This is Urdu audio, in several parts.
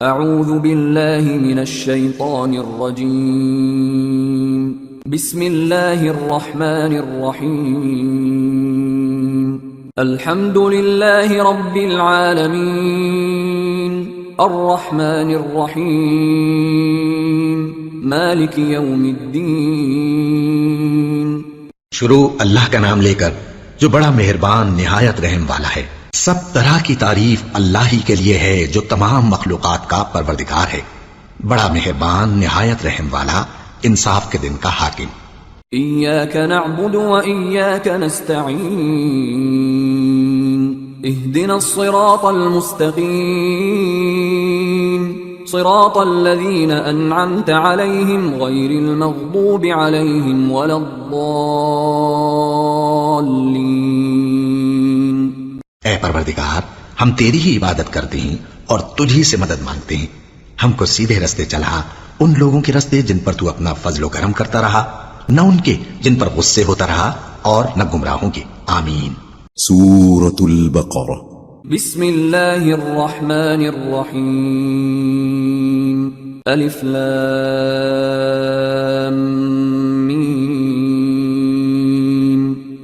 اعوذ باللہ من الشیطان الرجیم بسم اللہ الرحمن الرحیم الحمد للہ رب العالمین الرحمن الرحیم مالک یوم الدین۔ شروع اللہ کا نام لے کر جو بڑا مہربان نہایت رحم والا ہے۔ سب طرح کی تعریف اللہ ہی کے لیے ہے جو تمام مخلوقات کا پروردگار ہے، بڑا مہربان نہایت رحم والا، انصاف کے دن کا حاکم۔ ایاک نعبد و ایاک نستعین اہدنا الصراط المستقیم صراط الذین انعمت علیہم غیر المغضوب علیہم ولا الضالین۔ اے پروردگار، ہم تیری ہی عبادت کرتے ہیں اور تجھی سے مدد مانگتے ہیں، ہم کو سیدھے رستے چلا، ان لوگوں کے رستے جن پر تو اپنا فضل و کرم کرتا رہا، نہ ان کے جن پر غصے ہوتا رہا، اور نہ گمراہوں کے۔ آمین۔ سورة البقرہ۔ بسم اللہ الرحمن الرحیم الف لام میم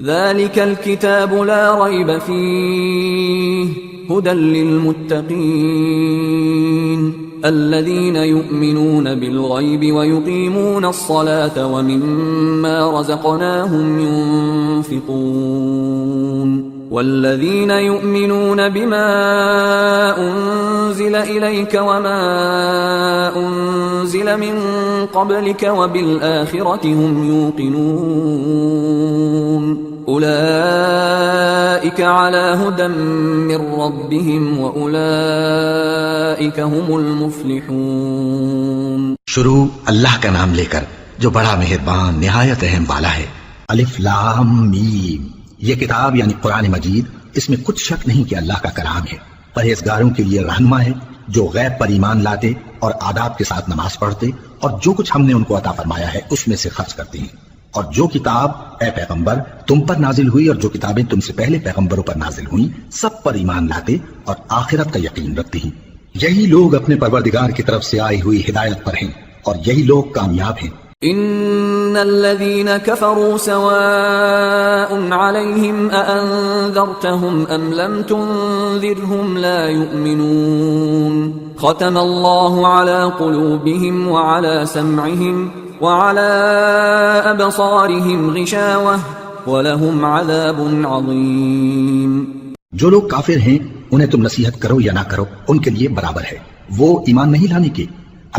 ذلك الكتاب لا ريب فيه هدى للمتقين الذين يؤمنون بالغيب ويقيمون الصلاة ومما رزقناهم ينفقون والذين يؤمنون بما أنزل إليك وما أنزل من قبلك وبالآخرة هم يوقنون أولئك على هدى من ربهم وأولئك هم المفلحون۔ شروع اللہ کا نام لے کر جو بڑا مہربان نہایت رحم والا ہے۔ الف لام میم، یہ کتاب یعنی قرآن مجید، اس میں کچھ شک نہیں کہ اللہ کا کلام ہے، پرہیزگاروں کے لیے رہنما ہے جو غیب پر ایمان لاتے اور آداب کے ساتھ نماز پڑھتے اور جو کچھ ہم نے ان کو عطا فرمایا ہے اس میں سے خرچ کرتے ہیں، اور جو کتاب اے پیغمبر تم پر نازل ہوئی اور جو کتابیں تم سے پہلے پیغمبروں پر نازل ہوئیں سب پر ایمان لاتے اور آخرت کا یقین رکھتے ہیں، یہی لوگ اپنے پروردگار کی طرف سے آئی ہوئی ہدایت پر ہیں اور یہی لوگ کامیاب ہیں۔ ان الذين كفروا سواء عليهم أأنذرتهم ام لم تنذرهم لا يؤمنون ختم الله على قلوبهم وعلى سمعهم وعلى أبصارهم غشاوة ولهم عذاب عظيم۔ جو لوگ کافر ہیں انہیں تم نصیحت کرو یا نہ کرو ان کے لیے برابر ہے، وہ ایمان نہیں لانے کے،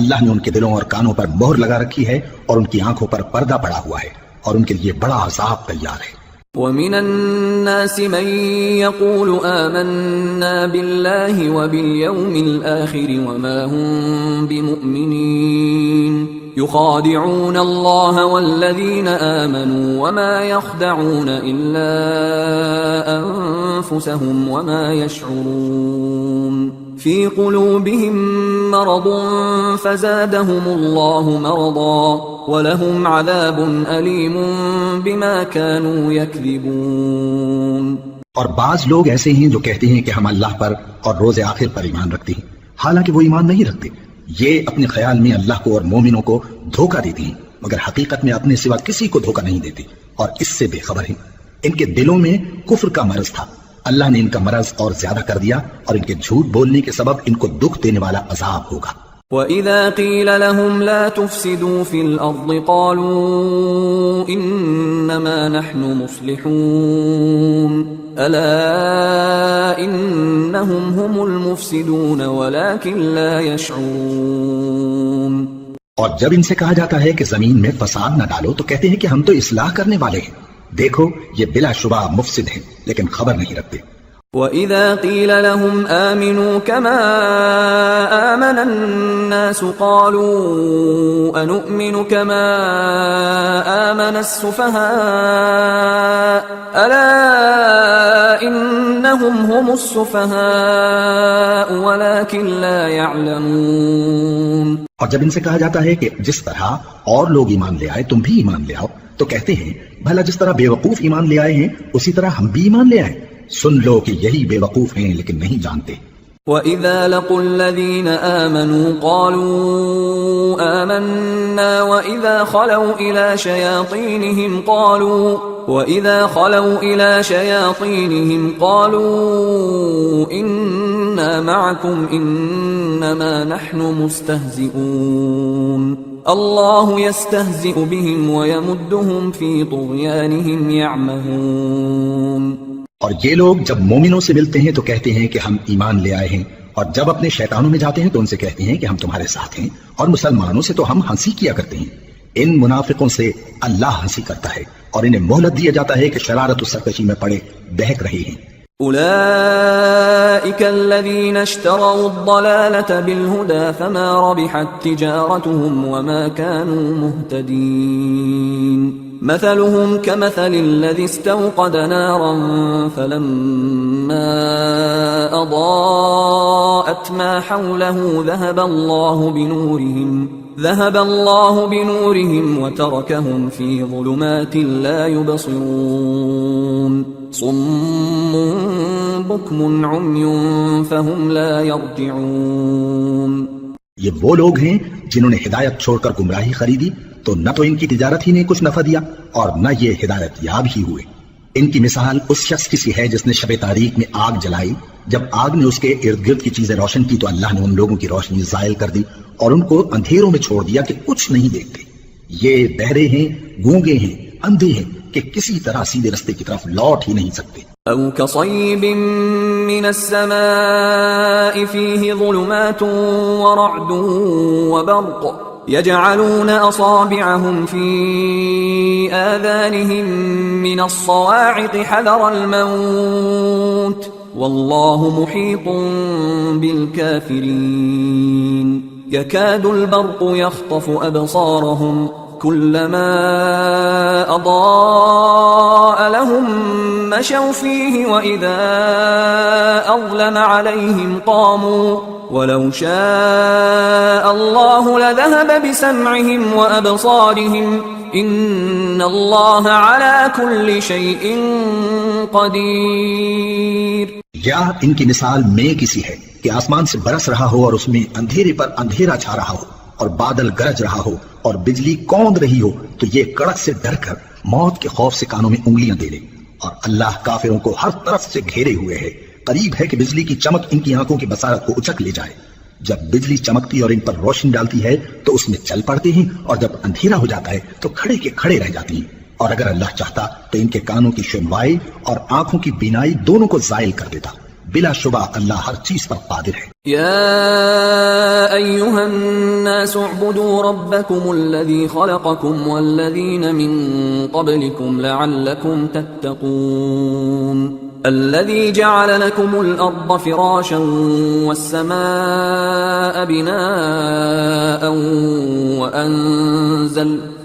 اللہ نے ان کے دلوں اور کانوں پر مہر لگا رکھی ہے اور ان کی آنکھوں پر پردہ پڑا ہوا ہے اور ان کے لیے بڑا عذاب تیار ہے۔ وَمِنَ النَّاسِ مَن يَقُولُ آمَنَّا بِاللَّهِ وَبِالْيَوْمِ الْآخِرِ وَمَا هُم بِمُؤْمِنِينَ يُخَادِعُونَ اللَّهَ وَالَّذِينَ آمَنُوا وَمَا يَخْدَعُونَ إِلَّا أَنفُسَهُمْ وَمَا يَشْعُرُونَ في قلوبهم مرض فزادهم الله مرضا ولهم عذاب أليم بما كانوا يكذبون۔ اور بعض لوگ ایسے ہیں جو کہتے ہیں کہ ہم اللہ پر اور روز آخر پر ایمان رکھتے ہیں، حالانکہ وہ ایمان نہیں رکھتے، یہ اپنے خیال میں اللہ کو اور مومنوں کو دھوکہ دیتے ہیں مگر حقیقت میں اپنے سوا کسی کو دھوکہ نہیں دیتے اور اس سے بے خبر ہیں۔ ان کے دلوں میں کفر کا مرض تھا، اللہ نے ان کا مرض اور زیادہ کر دیا اور ان کے جھوٹ بولنے کے سبب ان کو دکھ دینے والا عذاب ہوگا۔ وَإِذَا قِيلَ لَهُمْ لَا تُفْسِدُوا فِي الْأَرْضِ قَالُوا إِنَّمَا نَحْنُ مُصْلِحُونَ أَلَا إِنَّهُمْ هُمُ الْمُفْسِدُونَ وَلَكِنْ لَا يَشْعُرُونَ۔ اور جب ان سے کہا جاتا ہے کہ زمین میں فساد نہ ڈالو تو کہتے ہیں کہ ہم تو اصلاح کرنے والے ہیں، دیکھو یہ بلا شبہ مفسد ہیں لیکن خبر نہیں رکھتے۔ وَإِذَا قِيلَ لَهُمْ آمِنُوا كَمَا آمَنَ النَّاسُ قَالُوا أَنُؤْمِنُ كَمَا آمَنَ السُّفَهَاءُ أَلَا إِنَّهُمْ هُمُ السُّفَهَاءُ وَلَكِنْ لَا يَعْلَمُونَ۔ اور جب ان سے کہا جاتا ہے کہ جس طرح اور لوگ ایمان لے آئے تم بھی ایمان لے آؤ تو کہتے ہیں بھلا جس طرح بے وقوف ایمان لے آئے ہیں اسی طرح ہم بھی ایمان لے آئے، سن لو کہ یہی بے وقوف ہیں لیکن نہیں جانتے۔ وَإِذَا لَقُوا الَّذِينَ آمَنُوا قَالُوا آمَنَّا وَإِذَا خَلَوْا إِلَى شَيَاطِينِهِمْ قَالُوا إِنَّا مَعَكُمْ إِنَّمَا نَحْنُ مُسْتَهْزِئُونَ اللَّهُ يَسْتَهْزِئُ بِهِمْ وَيَمُدُّهُمْ فِي طُغْيَانِهِمْ يَعْمَهُونَ۔ اور یہ لوگ جب مومنوں سے ملتے ہیں تو کہتے ہیں کہ ہم ایمان لے آئے ہیں، اور جب اپنے شیطانوں میں جاتے ہیں تو ان سے کہتے ہیں کہ ہم تمہارے ساتھ ہیں، اور مسلمانوں سے تو ہم ہنسی کیا کرتے ہیں۔ ان منافقوں سے اللہ ہنسی کرتا ہے اور انہیں مہلت دیا جاتا ہے کہ شرارت و سرکشی میں پڑے بہک رہے ہیں۔ أولئك الذين اشتروا الضلالة بالهدى فما ربحت تجارتهم وما كانوا مهتدين مثلهم كمثل الذي استوقد نارا فلما أضاءت ما حوله ذهب الله بنورهم وتركهم في ظلمات لا يبصرون صم بكم عمي فهم لا يرجعون۔ یہ وہ لوگ ہیں جنہوں نے ہدایت چھوڑ کر گمراہی خریدی تو نہ تو ان کی تجارت ہی نے کچھ نفع دیا اور نہ یہ ہدایت یاب ہی ہوئے۔ ان کی مثال اس شخص کی سی ہے جس نے شب تاریک میں آگ جلائی، جب آگ نے اس کے ارد گرد کی چیزیں روشن کی تو اللہ نے ان لوگوں کی روشنی زائل کر دی اور ان کو اندھیروں میں چھوڑ دیا کہ کچھ نہیں دیکھتے۔ یہ بہرے ہیں، گونگے ہیں، اندھے ہیں کہ کسی طرح سیدھے رستے کی طرف لوٹ ہی نہیں سکتے۔ او كصيب من السماء فيه ظلمات ورعد وبرق يجعلون أصابعهم في آذانهم من الصواعق حذر الموت والله محيط بالكافرين يكاد البرق يخطف أبصارهم كلما أضاء لهم مشوا فيه وإذا أظلم عليهم قاموا ولو شاء الله لذهب بسمعهم وأبصارهم إن الله على كل شيء قدير۔ یا ان کی مثال میں کسی ہے کہ آسمان سے برس رہا ہو اور اس میں اندھیرے پر اندھیرا چھا رہا ہو اور بادل گرج رہا ہو اور بجلی کوند رہی ہو تو یہ کڑک سے ڈر کر موت کے خوف سے کانوں میں انگلیاں دے لے، اور اللہ کافروں کو ہر طرف سے گھیرے ہوئے ہے۔ قریب ہے کہ بجلی کی چمک ان کی آنکھوں کی بصارت کو اچک لے جائے۔ جب بجلی چمکتی اور ان پر روشنی ڈالتی ہے تو اس میں چل پڑتے ہیں، اور جب اندھیرا ہو جاتا ہے تو کھڑے کے کھڑے رہ جاتے ہیں۔ اور اگر اللہ چاہتا تو ان کے کانوں کی شنوائی اور آنکھوں کی بینائی دونوں کو زائل کر دیتا۔ بلا شبہ اللہ ہر چیز پر قادر ہے۔ يا أيها الناس اعبدوا ربكم الذي خلقكم والذين من قبلكم لعلكم تتقون الذي جعل لكم الأرض فراشا والسماء بناء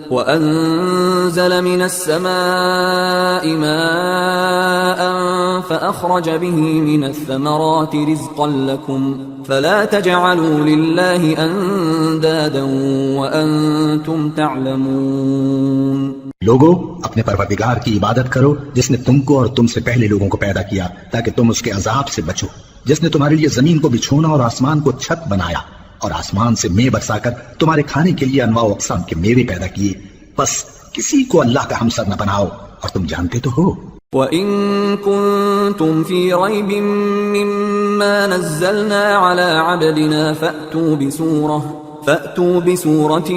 وأنزل من السماء ماء فأخرج به من الثمرات رزقا لكم فلا تجعلوا لله أندادا وأنتم تعلمون۔ لوگو اپنے پروردگار کی عبادت کرو جس نے تم کو اور تم سے پہلے لوگوں کو پیدا کیا تاکہ تم اس کے عذاب سے بچو، جس نے تمہارے لیے زمین کو بچھونا اور آسمان کو چھت بنایا اور آسمان سے مے برسا کر تمہارے کھانے کے لیے انواع و اقسام کے میوے پیدا کیے، بس کسی کو اللہ کا ہمسر نہ بناؤ اور تم جانتے تو ہو۔ وَإِن كُنتُمْ فِي رَيْبٍ مِّمَّا نَزَّلْنَا عَلَىٰ عَبْدِنَا فَأْتُوا بِسُورَةٍ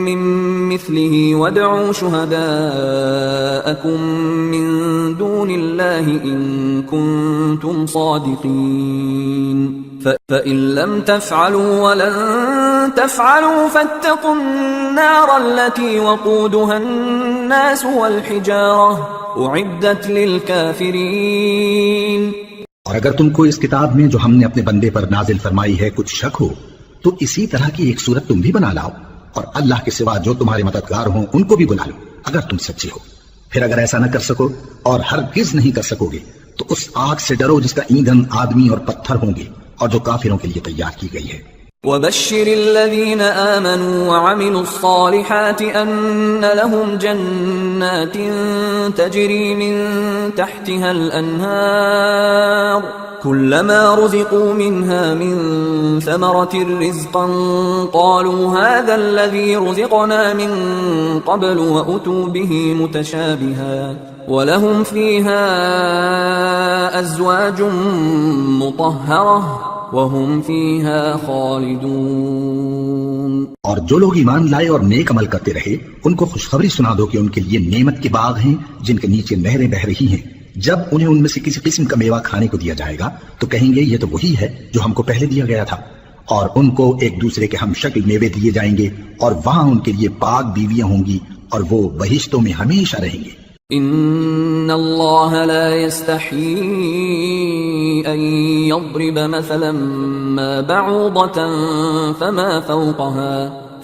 مِّن مِّثْلِهِ وَادْعُوا شُهَدَاءَكُم مِّن دُونِ اللَّهِ إِن كُنتُمْ صَادِقِينَ فَإِن لَّمْ تَفْعَلُوا وَلَن تَفْعَلُوا فَاتَّقُوا النَّارَ الَّتِي وَقُودُهَا النَّاسُ وَالْحِجَارَةُ أُعِدَّتْ لِلْكَافِرِينَ۔ اور اگر تم کو اس کتاب میں جو ہم نے اپنے بندے پر نازل فرمائی ہے کچھ شک ہو تو اسی طرح کی ایک صورت تم بھی بنا لاؤ، اور اللہ کے سوا جو تمہارے مددگار ہوں ان کو بھی بلا لو اگر تم سچے ہو۔ پھر اگر ایسا نہ کر سکو اور ہرگز نہیں کر سکو گے تو اس آگ سے ڈرو جس کا ایندھن آدمی اور پتھر ہوں گے اور جو کافروں کے لیے تیار کی گئی ہے۔ وبشر الذين آمنوا وعملوا الصالحات أن لهم جنات تجري من تحتها الأنهار كلما رزقوا منها من ثمرة رزقا قالوا هذا الذي رزقنا من قبل وأتوا به متشابها ولهم فيها أزواج مطهرة وَهُمْ فِيهَا خَالِدُونَ. اور جو لوگ ایمان لائے اور نیک عمل کرتے رہے ان کو خوشخبری سنا دو کہ ان کے لیے نعمت کے باغ ہیں جن کے نیچے نہریں بہہ رہی ہیں. جب انہیں ان میں سے کسی قسم کا میوہ کھانے کو دیا جائے گا تو کہیں گے یہ تو وہی ہے جو ہم کو پہلے دیا گیا تھا. اور ان کو ایک دوسرے کے ہم شکل میوے دیے جائیں گے اور وہاں ان کے لیے پاک بیویاں ہوں گی اور وہ بہشتوں میں ہمیشہ رہیں گے. ان اللہ لا يستحيي ان يضرب مثلا ما بعوضة فما فوقها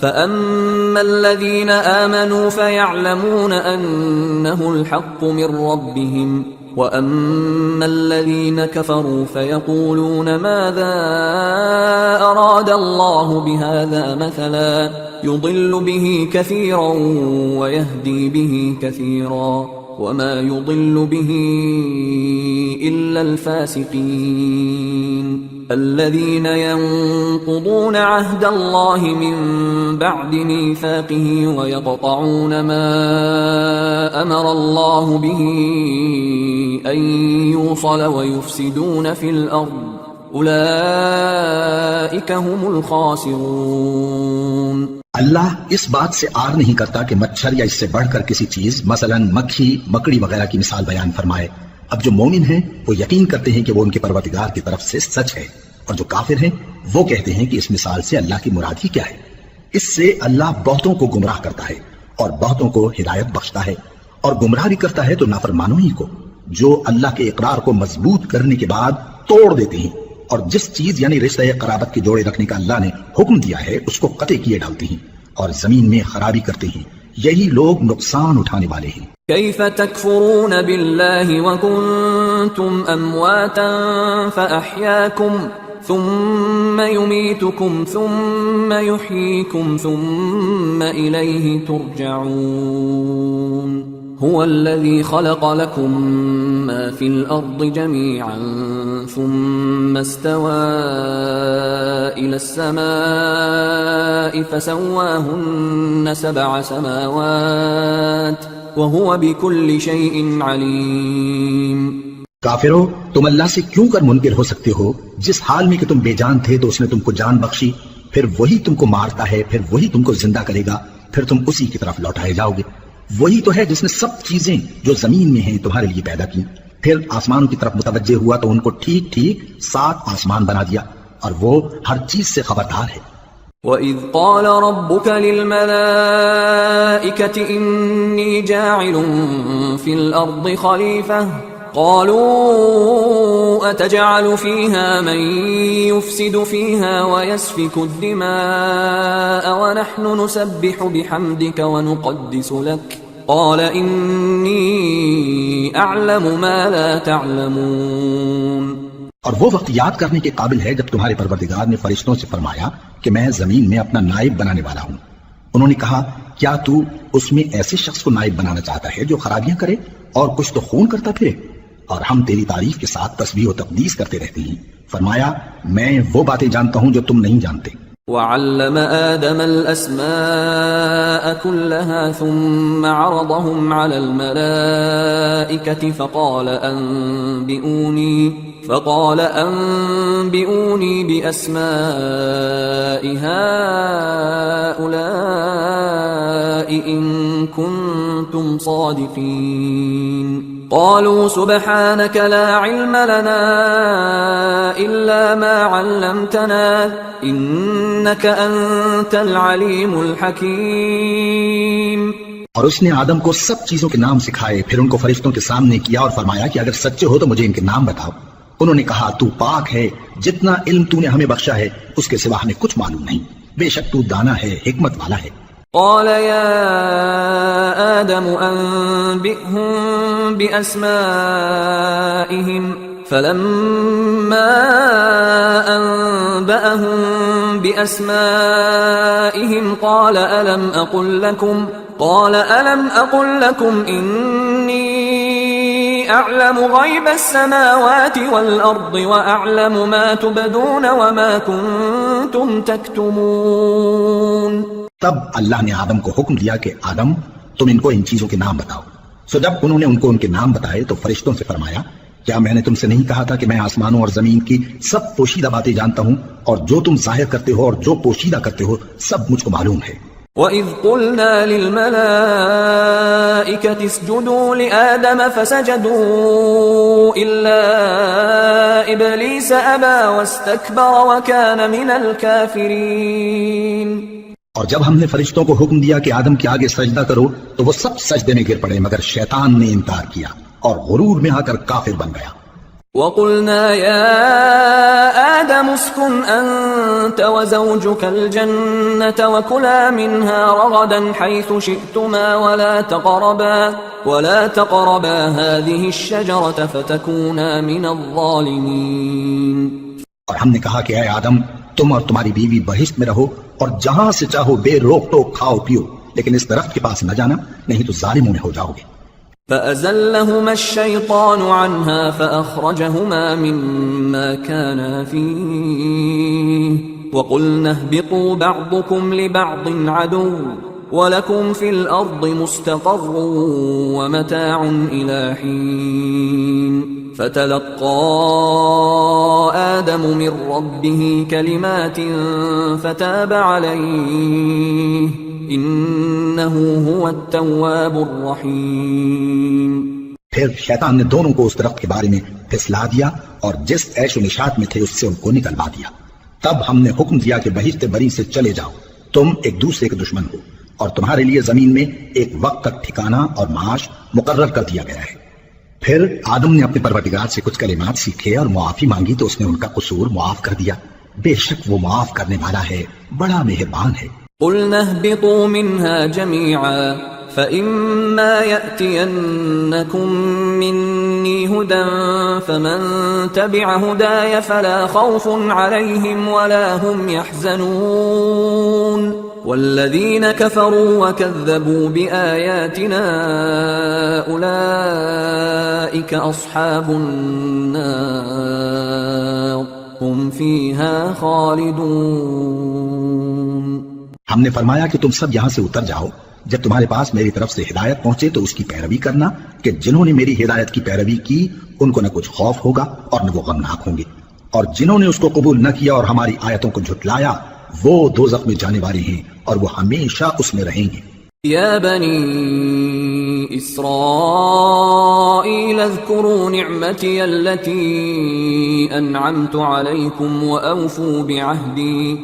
فأما الذين آمنوا فيعلمون أنه الحق من ربهم وأما الذين كفروا فيقولون ماذا أراد الله بهذا مثلا يضل به كثيرا ويهدي به كثيرا وما يضل به إلا الفاسقين الذين ينقضون عهد الله من بعد ميثاقه ويقطعون ما أمر الله به أن يوصل ويفسدون في الأرض أولئك هم الخاسرون. اللہ اس بات سے آر نہیں کرتا کہ مچھر یا اس سے بڑھ کر کسی چیز مثلا مکھی مکڑی وغیرہ کی مثال بیان فرمائے. اب جو مومن ہیں وہ یقین کرتے ہیں کہ وہ ان کے پروردگار کی طرف سے سچ ہے اور جو کافر ہیں وہ کہتے ہیں کہ اس مثال سے اللہ کی مراد ہی کیا ہے. اس سے اللہ بہتوں کو گمراہ کرتا ہے اور بہتوں کو ہدایت بخشتا ہے اور گمراہ بھی کرتا ہے تو نافرمانوں ہی کو جو اللہ کے اقرار کو مضبوط کرنے کے بعد توڑ دیتے ہیں اور جس چیز یعنی رشتہ قرابت کے جوڑے رکھنے کا اللہ نے حکم دیا ہے اس کو قطع کیے ڈالتے ہیں اور زمین میں خرابی کرتے ہیں. یہی لوگ نقصان اٹھانے والے ہیں. كيف تكفرون بالله وكنتم أمواتا فأحياكم ثم يميتكم ثم يحييكم ثم إليه ترجعون. هو الذي خلق لكم ما في الأرض جميعا ثم استوى إلى السماء فسواهن 7 سماوات وهو بكل شيء عليم. کافرو تم اللہ سے کیوں کر منکر ہو سکتے ہو؟ جس حال میں کہ تم بے جان تھے تو اس نے تم کو جان بخشی، پھر وہی تم کو مارتا ہے، پھر وہی تم کو زندہ کرے گا، پھر تم اسی کی طرف لوٹائے جاؤ گے. وہی تو ہے جس نے سب چیزیں جو زمین میں ہیں تمہارے لیے پیدا کی، پھر آسمانوں کی طرف متوجہ ہوا تو ان کو ٹھیک ٹھیک 7 آسمان بنا دیا اور وہ ہر چیز سے خبردار ہے. وَإِذْ قَالَ رَبُّكَ لِلْمَلَائِكَةِ إِنِّي جَاعِلٌ فِي الْأَرْضِ خَلِيفَةً قَالُوا أَتَجْعَلُ فِيهَا مَن يُفْسِدُ فِيهَا وَيَسْفِكُ الدِّمَاءَ وَنَحْنُ نُسَبِّحُ بِحَمْدِكَ وَنُقَدِّسُ لَكَ قَالَ إِنِّي أَعْلَمُ مَا لَا تَعْلَمُونَ. اور وہ وقت یاد کرنے کے قابل ہے جب تمہارے پروردگار نے فرشتوں سے فرمایا کہ میں زمین میں اپنا نائب بنانے والا ہوں. انہوں نے کہا کیا تو اس میں ایسے شخص کو نائب بنانا چاہتا ہے جو خرابیاں کرے اور کچھ تو خون کرتا پھرے؟ اور ہم تیری تعریف کے ساتھ تسبیح و تقدیس کرتے رہتے ہیں. فرمایا میں وہ باتیں جانتا ہوں جو تم نہیں جانتے. وعلم آدم الأسماء كلها ثم عرضهم على الملائكة فقال أنبئوني بأسماء هؤلاء إن كنتم صادقين. قالوا سبحانك لا علم لنا إلا ما علمتنا إنك أنت العليم الحكيم. اور اس نے آدم کو سب چیزوں کے نام سکھائے، پھر ان کو فرشتوں کے سامنے کیا اور فرمایا کہ اگر سچے ہو تو مجھے ان کے نام بتاؤ. انہوں نے کہا تو پاک ہے، جتنا علم تو نے ہمیں بخشا ہے اس کے سوا ہمیں کچھ معلوم نہیں، بے شک تو دانا ہے، حکمت والا ہے. قال يا آدم أنبئهم بأسمائهم فلما أنبأهم بأسمائهم قال ألم أقل لكم إني أعلم غيب السماوات والأرض وأعلم ما تبدون وما كنتم تكتمون. تب اللہ نے آدم کو حکم دیا کہ آدم تم ان کو ان چیزوں کے نام بتاؤ. سو جب انہوں نے ان کو ان کے نام بتائے تو فرشتوں سے فرمایا کیا میں نے تم سے نہیں کہا تھا کہ میں آسمانوں اور زمین کی سب پوشیدہ باتیں جانتا ہوں اور جو تم ظاہر کرتے ہو اور جو پوشیدہ کرتے ہو سب مجھ کو معلوم ہے. وَإِذْ قُلْنَا لِلْمَلَائِكَةِ اسْجُدُوا لِآدَمَ فَسَجَدُوا إِلَّا إِبْلِيسَ أَبَى وَاسْتَكْبَرَ وَكَانَ مِنَ الْكَافِرِينَ. اور جب ہم نے فرشتوں کو حکم دیا کہ آدم کے آگے سجدہ کرو تو وہ سب سجدے میں گر پڑے مگر شیطان نے انکار کیا اور غرور میں آ کر کافر بن گیا. وَقُلْنَا يَا آدَمُ اسْكُنْ أَنْتَ وَزَوْجُكَ الْجَنَّةَ وَكُلَا مِنْهَا رَغَدًا حَيْثُ شِئْتُمَا وَلَا تَقْرَبَا هَذِهِ الشَّجَرَةَ فَتَكُونَا مِنَ الظَّالِمِينَ. اور ہم نے کہا کہ اے آدم تم اور تمہاری بیوی بہشت میں رہو اور جہاں سے چاہو بے روک ٹوک کھاؤ پیو لیکن اس درخت کے پاس نہ جانا نہیں تو ظالموں میں ہو جاؤ گے. فأزلهما الشيطان عنها فأخرجهما مما كانا فيه وقلنا اهبطوا بعضكم لبعض عدو وَلَكُمْ فِي الْأَرْضِ مُسْتَقَرٌّ وَمَتَاعٌ إِلَى حِينٍ فَتَلَقَّى آدَمُ مِنْ رَبِّهِ كَلِمَاتٍ فَتَابَ عَلَيْهِ إِنَّهُ هُوَ التَّوَّابُ الرَّحِيمُ. پھر شیطان نے دونوں کو اس درخت کے بارے میں پھسلا دیا اور جس عیش و نشاط میں تھے اس سے ان کو نکلوا دیا. تب ہم نے حکم دیا کہ بہشت بری سے چلے جاؤ، تم ایک دوسرے کے دشمن ہو اور تمہارے لیے زمین میں ایک وقت تک ٹھکانہ اور معاش مقرر کر دیا گیا ہے. پھر آدم نے اپنے پروردگار سے کچھ کلمات سیکھے اور معافی مانگی تو اس نے ان کا قصور معاف کر دیا. بے شک وہ معاف کرنے والا ہے، بڑا مہربان ہے. قُلْنَا اهْبِطُوا مِنْهَا جَمِيعًا فَإِمَّا يَأْتِيَنَّكُمْ مِنِّي هُدًى فَمَنْ تَبِعَ هُدَايَ فَلَا خَوْفٌ عَلَيْهِمْ وَلَا هُمْ يَحْزَنُونَ وَالَّذِينَ كَفَرُوا وَكَذَّبُوا بِآيَاتِنَا أُولَئِكَ أَصْحَابُ النَّارِ هُمْ فِيهَا خَالِدُونَ. ہم نے فرمایا کہ تم سب یہاں سے اتر جاؤ، جب تمہارے پاس میری طرف سے ہدایت پہنچے تو اس کی پیروی کرنا کہ جنہوں نے میری ہدایت کی پیروی کی ان کو نہ کچھ خوف ہوگا اور نہ وہ غمناک ہوں گے، اور جنہوں نے اس کو قبول نہ کیا اور ہماری آیتوں کو جھٹلایا وہ دوزخ میں جانے والے ہیں اور وہ ہمیشہ اس میں رہیں گے. یا بنی اسرائیل اذکروا نعمتی التي انعمت علیکم وأوفوا بعهدي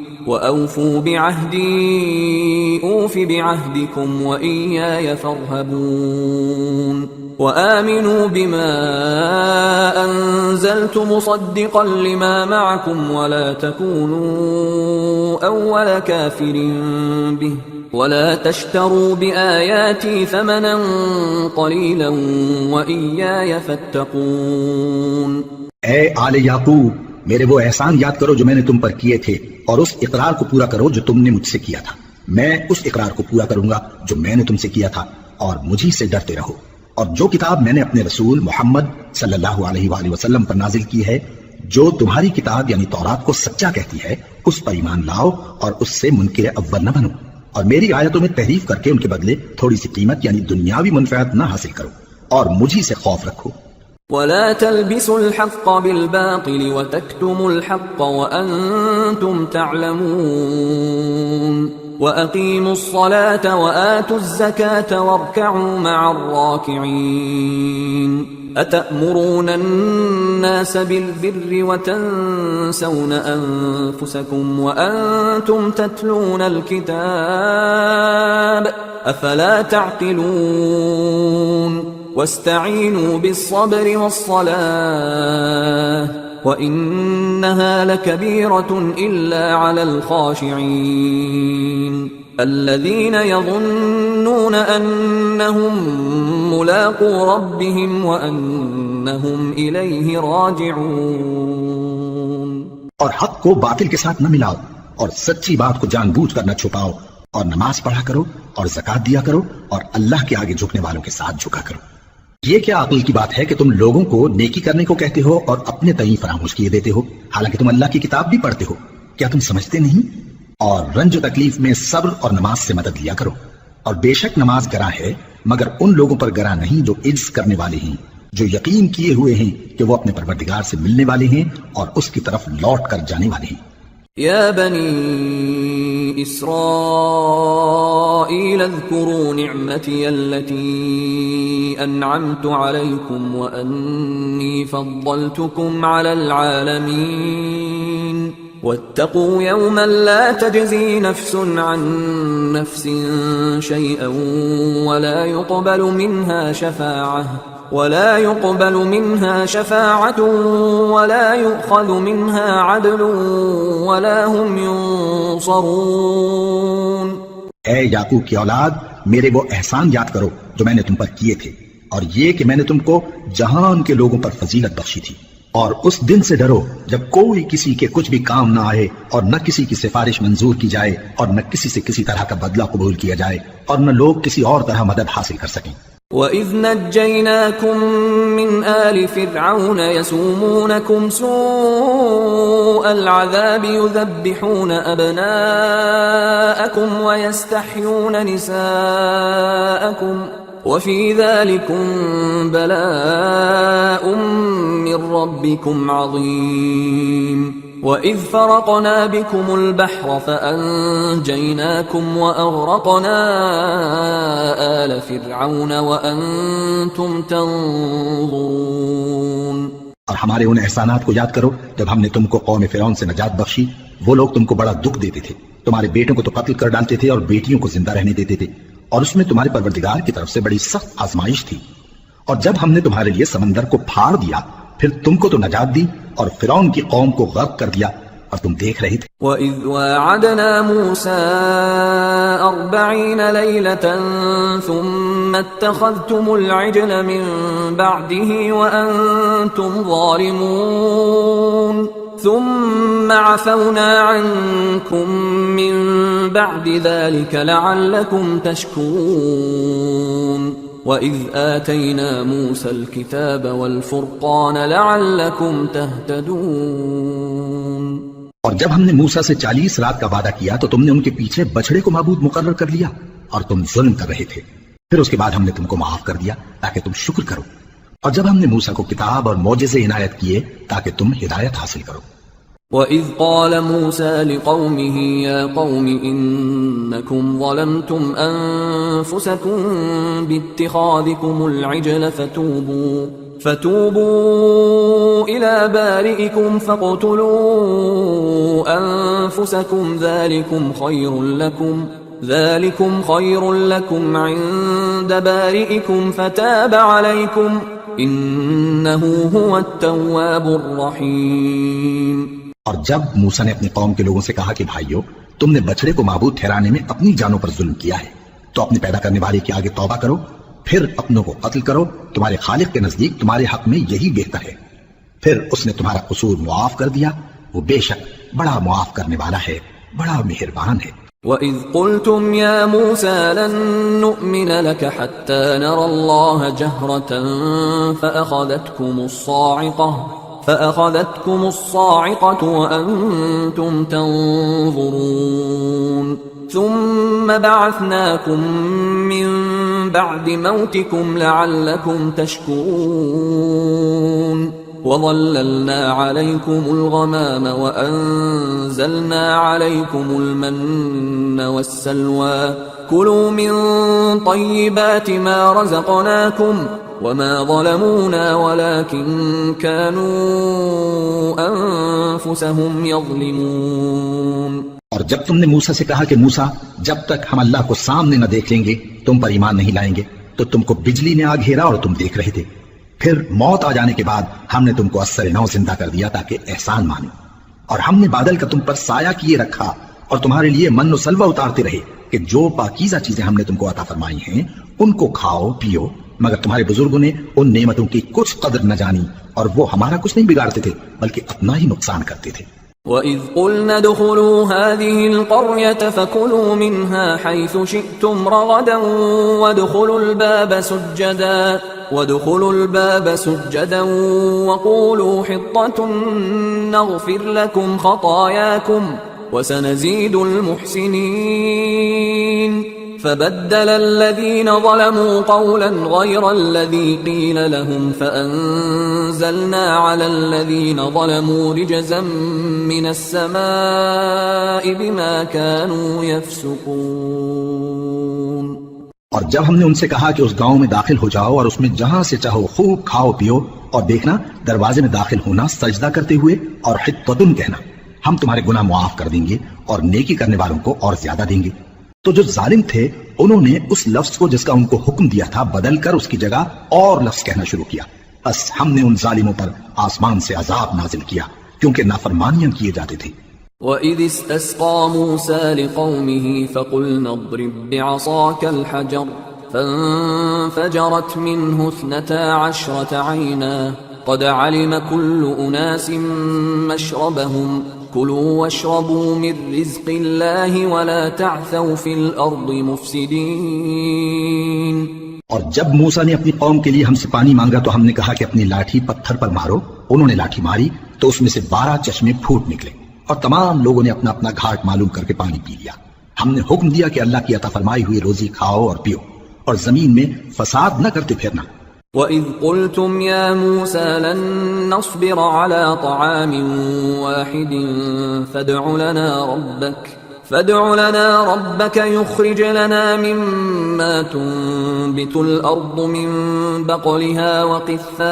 أوف بعهدكم وإياي فارهبون وآمنوا بما أنزلت مصدقا لما معكم ولا تكونوا أول كافر به ولا تشتروا بآياتي ثمنا قليلا وإياي فاتقون. اے آل یعقوب، میرے وہ احسان یاد کرو جو میں نے تم پر کیے تھے اور اس اقرار کو پورا کرو جو تم نے مجھ سے کیا تھا. میں اس اقرار کو پورا کروں گا جو میں نے تم سے کیا تھا اور مجھی سے ڈرتے رہو. اور جو کتاب میں نے اپنے رسول محمد صلی اللہ علیہ وآلہ وسلم پر نازل کی ہے جو تمہاری کتاب یعنی تورات کو سچا کہتی ہے اس پر ایمان لاؤ اور اس سے منکر اول نہ بنو اور میری آیتوں میں تحریف کر کے ان کے بدلے تھوڑی سی قیمت یعنی دنیاوی منفعت نہ حاصل کرو اور مجھی سے خوف رکھو. ولا تلبسوا الحق بالباطل وتكتموا الحق وأنتم تعلمون وأقيموا الصلاة وآتوا الزكاة واركعوا مع الراكعين. أتأمرون الناس بالبر وتنسون أنفسكم وأنتم تتلون الكتاب أفلا تعقلون. واستعينوا بالصبر والصلاة وإنها لكبيرة إلا على الخاشعين الذين يظنون أنهم ملاقو ربهم وأنهم إليه راجعون. اور حق کو باطل کے ساتھ نہ ملاؤ اور سچی بات کو جان بوجھ کر نہ چھپاؤ اور نماز پڑھا کرو اور زکات دیا کرو اور اللہ کے آگے جھکنے والوں کے ساتھ جھکا کرو. یہ کیا عقل کی بات ہے کہ تم لوگوں کو نیکی کرنے کو کہتے ہو اور اپنے تئیں فراموش کیے دیتے ہو، حالانکہ تم اللہ کی کتاب بھی پڑھتے ہو. کیا تم سمجھتے نہیں؟ اور رنج و تکلیف میں صبر اور نماز سے مدد لیا کرو. اور بے شک نماز گراں ہے مگر ان لوگوں پر گراں نہیں جو عجز کرنے والے ہیں، جو یقین کیے ہوئے ہیں کہ وہ اپنے پروردگار سے ملنے والے ہیں اور اس کی طرف لوٹ کر جانے والے ہیں. يا بني إسرائيل اذكروا نعمتي التي أنعمت عليكم وأني فضلتكم على العالمين واتقوا يوما لا تجزي نفس عن نفس شيئا ولا يقبل منها شفاعة ولا يؤخذ منها عدل ولا هم ينصرون. اے یعقوب کی اولاد، میرے وہ احسان یاد کرو جو میں نے تم پر کیے تھے، اور یہ کہ میں نے تم کو جہان کے لوگوں پر فضیلت بخشی تھی. اور اس دن سے ڈرو جب کوئی کسی کے کچھ بھی کام نہ آئے اور نہ کسی کی سفارش منظور کی جائے اور نہ کسی سے کسی طرح کا بدلہ قبول کیا جائے اور نہ لوگ کسی اور طرح مدد حاصل کر سکیں. وَإِذْ نَجَّيْنَاكُمْ مِنْ آلِ فِرْعَوْنَ يَسُومُونَكُمْ سُوءَ الْعَذَابِ يُذَبِّحُونَ أَبْنَاءَكُمْ وَيَسْتَحْيُونَ نِسَاءَكُمْ وَفِي ذَلِكُمْ بَلَاءٌ مِّن رَّبِّكُمْ عَظِيمٌ. وَإِذْ فَرَقْنَا بِكُمُ الْبَحْرَ فَأَنْجَيْنَاكُمْ وَأَغْرَقْنَا آلَ فِرْعَوْنَ وَأَنْتُمْ تَنْظُرُونَ. اور ہمارے ان احسانات کو یاد کرو جب ہم نے تم کو قوم فرعون سے نجات بخشی. وہ لوگ تم کو بڑا دکھ دیتے تھے، تمہارے بیٹوں کو تو قتل کر ڈالتے تھے اور بیٹیوں کو زندہ رہنے دیتے تھے، اور اس میں تمہارے پروردگار کی طرف سے بڑی سخت آزمائش تھی. اور جب ہم نے تمہارے لیے سمندر کو پھاڑ دیا پھر تم کو تو نجات دی اور فرعون کی قوم کو غرق کر دیا اور تم دیکھ رہے تھے. وَإِذْ وَاعَدْنَا مُوسَىٰ 40 لَيْلَةً ثُمَّ اتَّخَذْتُمُ الْعِجْلَ مِن بَعْدِهِ وَأَنْتُمْ ظَالِمُونَ ثُمَّ عَفَوْنَا عَنْكُمْ مِن بَعْدِ ذَلِكَ لَعَلَّكُمْ تَشْكُرُونَ. وَإِذْ آتَيْنَا مُوسَى الْكِتَابَ وَالْفُرْقَانَ لَعَلَّكُمْ تَهْتَدُونَ. اور جب ہم نے موسیٰ سے 40 رات کا وعدہ کیا تو تم نے ان کے پیچھے بچڑے کو معبود مقرر کر لیا اور تم ظلم کر رہے تھے. پھر اس کے بعد ہم نے تم کو معاف کر دیا تاکہ تم شکر کرو. اور جب ہم نے موسیٰ کو کتاب اور معجزے عنایت کیے تاکہ تم ہدایت حاصل کرو. وَإِذْ قَالَ مُوسَىٰ لِقَوْمِهِ يَا قَوْمِ إِنَّكُمْ ظَلَمْتُمْ أَنفُسَكُمْ بِاتِّخَاذِكُمُ الْعِجْلَ فَتُوبُوا إِلَىٰ بَارِئِكُمْ فَاقْتُلُوا أَنفُسَكُمْ ذَلِكُمْ خَيْرٌ لَكُمْ عِندَ بَارِئِكُمْ فَتَابَ عَلَيْكُمْ إِنَّهُ هُوَ التَّوَّابُ الرَّحِيمُ. اور جب موسیٰ نے اپنی قوم کے لوگوں سے کہا کہ بھائیو، تم نے بچڑے کو معبود ٹھہرانے میں اپنی جانوں پر ظلم کیا ہے، تو اپنے پیدا کرنے والے کے آگے توبہ کرو، پھر اپنوں کو قتل کرو، تمہارے خالق کے نزدیک تمہارے حق میں یہی بہتر ہے. پھر اس نے تمہارا قصور معاف کر دیا، وہ بے شک بڑا معاف کرنے والا ہے، بڑا مہربان ہے. وَإِذْ قُلْتُمْ يَا مُوسَىٰ لَن نُّؤْمِنَ لَكَ حَتَّىٰ نَرَى اللَّهَ جَهْرَةً فَأَخَذَتْكُمُ الصَّاعِقَةُ وَأَنْتُمْ تَنظُرُونَ ثُمَّ بَعَثْنَاكُمْ مِنْ بَعْدِ مَوْتِكُمْ لَعَلَّكُمْ تَشْكُرُونَ. وَظَلَّلْنَا عَلَيْكُمُ الْغَمَامَ وَأَنزَلْنَا عَلَيْكُمُ الْمَنَّ وَالسَّلْوَىٰ كُلُوا مِن طَيِّبَاتِ مَا رَزَقْنَاكُمْ وَمَا ظَلَمُونَا وَلَٰكِن كَانُوا أَنفُسَهُمْ يَظْلِمُونَ. اور جب تم نے موسیٰ سے کہا کہ موسیٰ، جب تک ہم اللہ کو سامنے نہ دیکھ لیں گے تم پر ایمان نہیں لائیں گے، تو تم کو بجلی نے آ گھیرا اور تم دیکھ رہے تھے. پھر موت آ جانے کے بعد ہم نے تم کو اثر نو زندہ کر دیا تاکہ احسان مانو، اور ہم نے بادل کا تم پر سایہ کیے رکھا اور تمہارے لیے من و سلوہ اتارتے رہے کہ جو پاکیزہ چیزیں ہم نے تم کو عطا فرمائی ہیں ان کو کھاؤ پیو، مگر تمہارے بزرگوں نے ان نعمتوں کی کچھ قدر نہ جانی اور وہ ہمارا کچھ نہیں بگاڑتے تھے بلکہ اپنا ہی نقصان کرتے تھے۔ وَإِذْ قُلْنَا ادْخُلُوا هَٰذِهِ الْقَرْيَةَ فَكُلُوا مِنْهَا حَيْثُ شِئْتُمْ رَغَدًا وَادْخُلُوا الْبَابَ سُجَّدًا وَقُولُوا حِطَّةٌ نَغْفِرْ لَكُمْ خَطَايَاكُمْ وَسَنَزِيدُ الْمُحْسِنِينَ فبدل الذين ظلموا قولا غير الذي قيل لهم فأنزلنا على الذين ظلموا رجزا من السماء بما كانوا يفسقون۔ اور جب ہم نے ان سے کہا کہ اس گاؤں میں داخل ہو جاؤ اور اس میں جہاں سے چاہو خوب کھاؤ پیو، اور دیکھنا دروازے میں داخل ہونا سجدہ کرتے ہوئے اور حطتن کہنا، ہم تمہارے گناہ معاف کر دیں گے اور نیکی کرنے والوں کو اور زیادہ دیں گے۔ تو جو ظالم تھے انہوں نے اس لفظ کو جس کا ان کو حکم دیا تھا بدل کر اس کی جگہ اور لفظ کہنا شروع کیا، بس ہم نے ان ظالموں پر آسمان سے عذاب نازل کیا کیونکہ نافرمانیاں کیے جاتے تھے۔ وَإِذِ اسْتَسْقَىٰ مُوسَىٰ لِقَوْمِهِ فَقُلْنَا اضْرِب بِّعَصَاكَ الْحَجَرَ فَانفَجَرَتْ مِنْهُ 12 عَيْنًا قَدْ عَلِمَ كُلُّ أُنَاسٍ مَّشْرَبَهُمْ كُلُوا وَاشْرَبُوا مِن رِّزْقِ اللَّهِ وَلَا تَعْثَوْا فِي الْأَرْضِ مُفْسِدِينَ۔ اور جب موسیٰ نے اپنی قوم کے لیے ہم سے پانی مانگا تو ہم نے کہا کہ اپنی لاٹھی پتھر پر مارو، انہوں نے لاٹھی ماری تو اس میں سے 12 چشمے پھوٹ نکلے اور تمام لوگوں نے اپنا اپنا گھاٹ معلوم کر کے پانی پی لیا۔ ہم نے حکم دیا کہ اللہ کی عطا فرمائی ہوئی روزی کھاؤ اور پیو اور زمین میں فساد نہ کرتے پھرنا۔ وَإِذْ قُلْتُمْ يَا مُوسَىٰ لَن نَّصْبِرَ عَلَىٰ طَعَامٍ وَاحِدٍ فادع لنا ربك يخرج لنا مما تنبت الأرض من بقلها وقثائها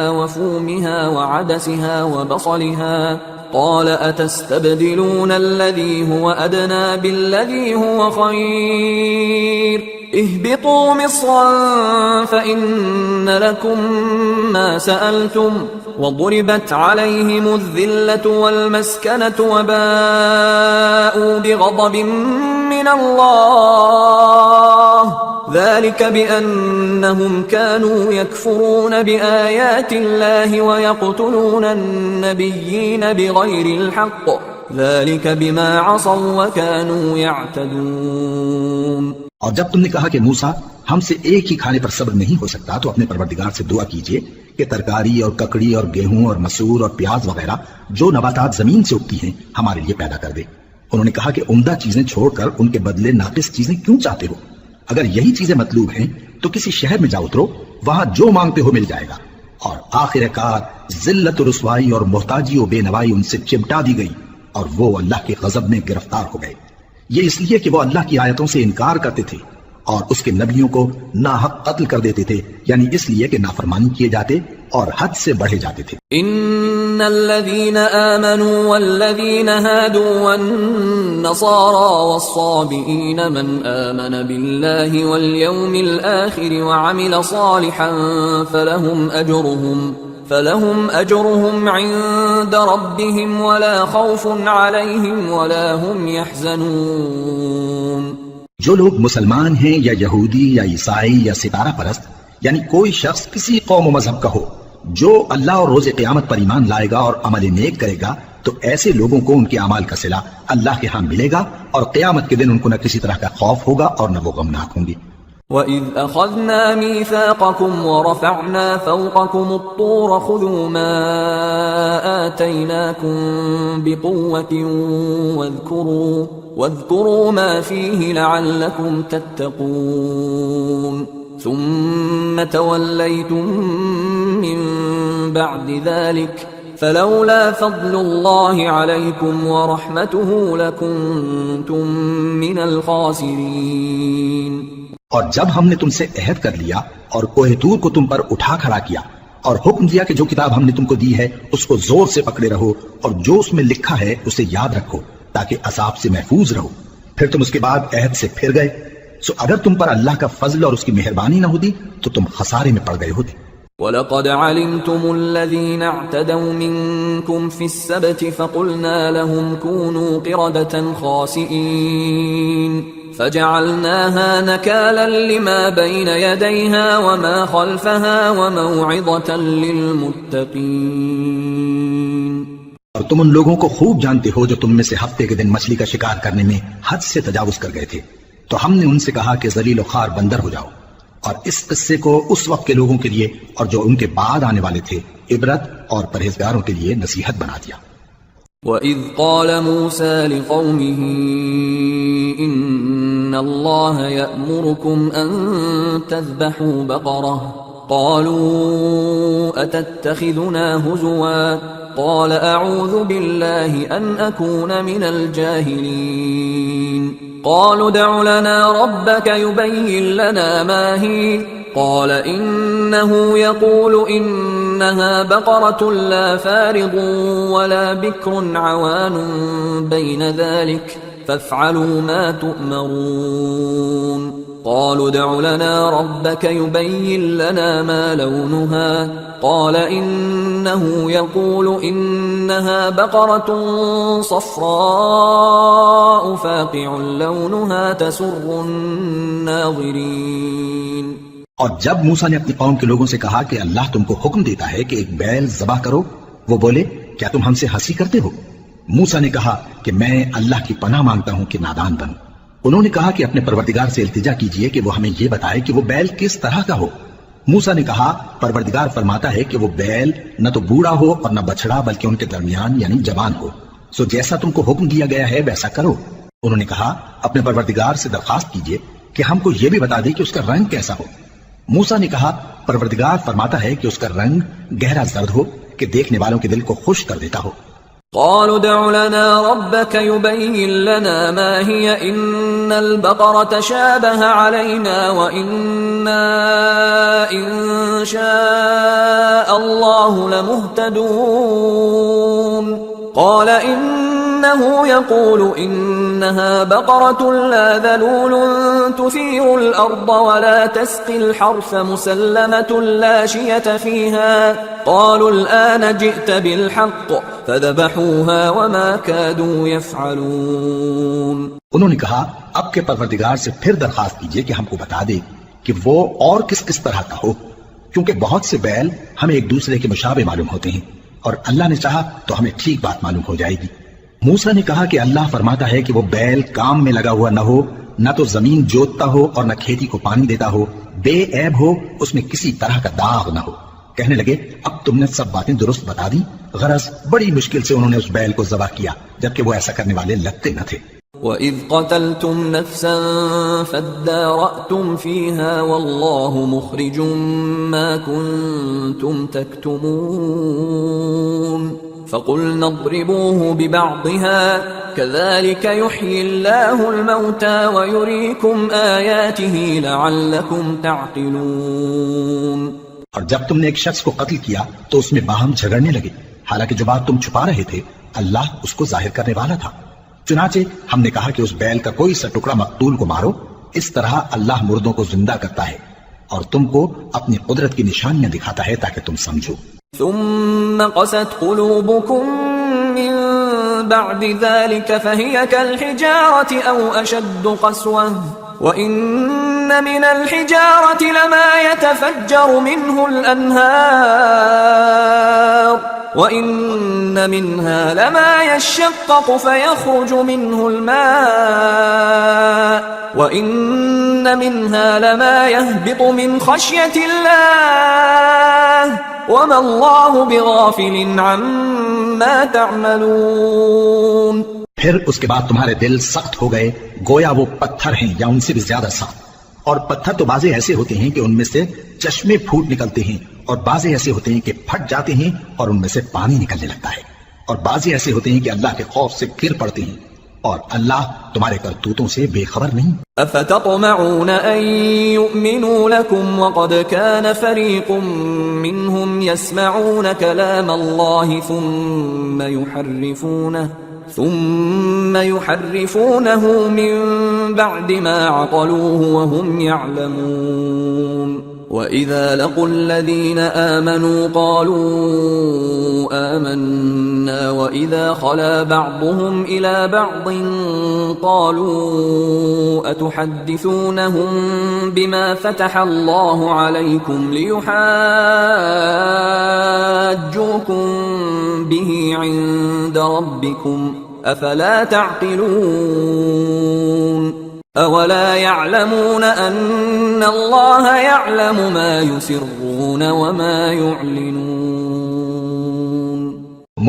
وفومها وعدسها وبصلها قال أتستبدلون الذي هو أدنى بالذي هو خير اهبطوا مصرا فإن لكم ما سألتم وضربت عليهم الذلة والمسكنة وباءوا بغضب من الله ذلك بأنهم كانوا يكفرون بآيات الله ويقتلون النبيين بغير الحق ذلك بما عصوا وكانوا يعتدون۔ اور جب تم نے کہا کہ موسیٰ ہم سے ایک ہی کھانے پر صبر نہیں ہو سکتا تو اپنے پروردگار سے دعا کیجئے کہ ترکاری اور ککڑی اور گیہوں اور مسور اور پیاز وغیرہ جو نباتات زمین سے اگتی ہیں ہمارے لیے پیدا کر دے۔ انہوں نے کہا کہ عمدہ چیزیں چھوڑ کر ان کے بدلے ناقص چیزیں کیوں چاہتے ہو؟ اگر یہی چیزیں مطلوب ہیں تو کسی شہر میں جا اترو، وہاں جو مانگتے ہو مل جائے گا۔ اور آخر کار ذلت و رسوائی اور محتاجی و بے نوائی ان سے چمٹا دی گئی اور وہ اللہ کے غضب میں گرفتار ہو گئے۔ یہ اس لیے کہ وہ اللہ کی آیتوں سے انکار کرتے تھے اور اس کے نبیوں کو ناحق قتل کر دیتے تھے، یعنی اس لیے کہ نافرمانی کیے جاتے اور حد سے بڑھے جاتے تھے۔ ان الذين آمنوا والذين هادوا والنصارى والصابئين من آمن بالله واليوم الآخر وعمل صالحا فلهم أجرهم عند ربهم ولا خوف عليهم ولا هم يحزنون۔ جو لوگ مسلمان ہیں یا یہودی یا عیسائی یا ستارہ پرست، یعنی کوئی شخص کسی قوم و مذہب کا ہو، جو اللہ اور روز قیامت پر ایمان لائے گا اور عمل نیک کرے گا تو ایسے لوگوں کو ان کے اعمال کا صلہ اللہ کے ہاں ملے گا اور قیامت کے دن ان کو نہ کسی طرح کا خوف ہوگا اور نہ وہ غمناک ہوں گے۔ وَإِذْ أَخَذْنَا مِيثَاقَكُمْ وَرَفَعْنَا فَوْقَكُمُ الطُّورَ خُذُوا مَا آتَيْنَاكُمْ بِقُوَّةٍ وَاذْكُرُوا مَا فِيهِ لَعَلَّكُمْ تَتَّقُونَ ثُمَّ تَوَلَّيْتُمْ مِنْ بَعْدِ ذَلِكَ فَلَوْلَا فَضْلُ اللَّهِ عَلَيْكُمْ وَرَحْمَتُهُ لَكُنْتُمْ مِنَ الْخَاسِرِينَ۔ اور جب ہم نے تم سے عہد کر لیا اور کوہ طور کو تم پر اٹھا کھڑا کیا اور حکم دیا کہ جو کتاب ہم نے تم کو دی ہے اس کو زور سے پکڑے رہو اور جو اس میں لکھا ہے اسے یاد رکھو تاکہ عذاب سے محفوظ رہو، پھر تم اس کے بعد عہد سے پھر گئے سو اگر تم پر اللہ کا فضل اور اس کی مہربانی نہ ہوتی تو تم خسارے میں پڑ گئے ہوتے. وَلَقَدْ عَلِمْتُمُ الَّذِينَ اعْتَدَوْا مِنْكُمْ فِي السَّبْتِ فَقُلْنَا لَهُمْ كُونُوا قِرَدَةً خَاسِئِينَ فَجَعَلْنَاهَا نَكَالًا لِمَا بَيْنَ يَدَيْهَا وَمَا خَلْفَهَا وَمَوْعِظَةً لِلْمُتَّقِينَ. اور تم ان لوگوں کو خوب جانتے ہو جو تم میں سے ہفتے کے دن مچھلی کا شکار کرنے میں حد سے تجاوز کر گئے تھے، تو ہم نے ان سے کہا کہ ذلیل و خوار بندر ہو جاؤ، اور اس قصے کو اس وقت کے لوگوں کے لیے اور جو ان کے بعد آنے والے تھے عبرت اور پرہیزگاروں کے لیے نصیحت بنا دیا. وَإِذْ قَالَ مُوسَى لِقَوْمِهِ إِنَّ اللَّهَ يَأْمُرُكُمْ أَن تَذْبَحُوا بَقَرَةً قَالُوا أَتَتَّخِذُنَا هُزُوًا قَالَ أَعُوذُ بِاللَّهِ أَنْ أَكُونَ مِنَ الْجَاهِلِينَ. قالوا ادع لنا ربك يبين لنا ما هي قال إنه يقول إنها بقرة لا فارض ولا بكر عوان بين ذلك فافعلوا ما تؤمرون. قالوا ادع لنا ربك يبين لنا ما لونها قال إنه يقول إنها بقرة صفراء فاقع لونها تسر الناظرين. اور جب موسیٰ نے اپنی قوم کے لوگوں سے کہا کہ اللہ تم کو حکم دیتا ہے کہ ایک بیل ذبح کرو، وہ بولے کیا تم ہم سے ہنسی کرتے ہو؟ موسیٰ نے کہا کہ میں اللہ کی پناہ مانگتا ہوں کہ نادان بنوں. انہوں نے کہا کہ اپنے پروردگار سے التجا کیجئے کہ وہ ہمیں یہ بتائے کہ وہ بیل کس طرح کا ہو. موسیٰ نے کہا پروردگار فرماتا ہے کہ وہ بیل نہ تو بوڑھا ہو اور نہ بچڑا بلکہ ان کے درمیان یعنی جوان ہو، سو جیسا تم کو حکم دیا گیا ہے ویسا کرو. انہوں نے کہا اپنے پروردگار سے درخواست کیجئے کہ ہم کو یہ بھی بتا دے کہ اس کا رنگ کیسا ہو. موسیٰ نے کہا پروردگار فرماتا ہے کہ اس کا رنگ گہرا زرد ہو کہ دیکھنے والوں کے دل کو خوش کر دیتا ہو. قالوا ادع لنا ربك يبين لنا ما هي إن البقرة شابه علينا وإنا إن شاء الله لمهتدون. قال إنه يقول إنها بقرة لا ذلول تثير الأرض ولا تسقي الحرث مسلمة لا شية فيها. قالوا الآن جئت بالحق فذبحوها وما كادوا يفعلون. انہوں نے کہا اب کے پروردگار سے پھر درخواست کیجئے کہ ہم کو بتا دے کہ وہ اور کس طرح کا ہو، کیونکہ بہت سے بیل ہمیں ایک دوسرے کے مشابہ معلوم ہوتے ہیں، اور اللہ نے چاہا تو ہمیں ٹھیک بات معلوم ہو جائے گی. موسیٰ نے کہا کہ اللہ فرماتا ہے کہ وہ بیل کام میں لگا ہوا نہ ہو، نہ تو زمین جوتتا ہو اور نہ کھیتی کو پانی دیتا ہو، بے عیب ہو، اس میں کسی طرح کا داغ نہ ہو. کہنے لگے اب تم نے سب باتیں درست بتا دی. غرض بڑی مشکل سے انہوں نے اس بیل کو ذبح کیا، جبکہ وہ ایسا کرنے والے لگتے نہ تھے. وَإِذْ قَتَلْتُمْ نَفْسًا فَادَّارَأْتُمْ فِيهَا وَاللَّهُ مُخْرِجٌ مَا كُنْتُمْ تَكْتُمُونَ. فَقُلْنَا اضْرِبُوهُ بِبَعْضِهَا كَذَلِكَ يُحْيِي اللَّهُ الْمَوْتَى وَيُرِيكُمْ آيَاتِهِ لَعَلَّكُمْ تَعْقِلُونَ. اور جب تم نے ایک شخص کو قتل کیا تو اس میں باہم جھگڑنے لگے، حالانکہ جو بات تم چھپا رہے تھے اللہ اس کو ظاہر کرنے والا تھا. چنانچہ ہم نے کہا کہ اس بیل کا کوئی سا ٹکڑا مقتول کو مارو، اس طرح اللہ مردوں کو زندہ کرتا ہے اور تم کو اپنی قدرت کی نشانیاں دکھاتا ہے تاکہ تم سمجھو. ثم قست قلوبكم من بعد ذلك فهي كالحجارة أو أشد قسوة وَإِنَّ مِنَ الْحِجَارَةِ لَمَا يَتَفَجَّرُ مِنْهُ الْأَنْهَارُ وَإِنَّ مِنْهَا لَمَا يَشَّقَّقُ فَيَخْرُجُ مِنْهُ الْمَاءُ وَإِنَّ مِنْهَا لَمَا يَهْبِطُ مِنْ خَشْيَةِ اللَّهِ وَمَا اللَّهُ بِغَافِلٍ عَمَّا تَعْمَلُونَ. پھر اس کے بعد تمہارے دل سخت ہو گئے گویا وہ پتھر ہیں یا ان سے بھی زیادہ سخت. اور پتھر تو بعضے ایسے ہوتے ہیں کہ ان میں سے چشمے پھوٹ نکلتے ہیں، اور بعضے ایسے ہوتے ہیں کہ پھٹ جاتے ہیں اور ان میں سے پانی نکلنے لگتا ہے، اور بعضے ایسے ہوتے ہیں کہ اللہ کے خوف سے گر پڑتے ہیں، اور اللہ تمہارے کرتوتوں سے بے خبر نہیں. افتطمعون ان يؤمنوا لكم وقد كان فريق منهم يسمعون كلام الله ثم يحرفونه من بعد ما عقلوه وهم يعلمون وَإِذَا لَقُوا الَّذِينَ آمَنُوا قَالُوا آمَنَّا وَإِذَا خَلَا بَعْضُهُمْ إِلَى بَعْضٍ قَالُوا أَتُحَدِّثُونَهُم بِمَا فَتَحَ اللَّهُ عَلَيْكُمْ لِيُحَاجُّوكُم بِهِ عِندَ رَبِّكُمْ أَفَلَا تَعْقِلُونَ أَوَلَا يَعْلَمُونَ أَنَّ اللَّهَ يَعْلَمُ مَا يُسِرُّونَ وَمَا يُعْلِنُونَ۔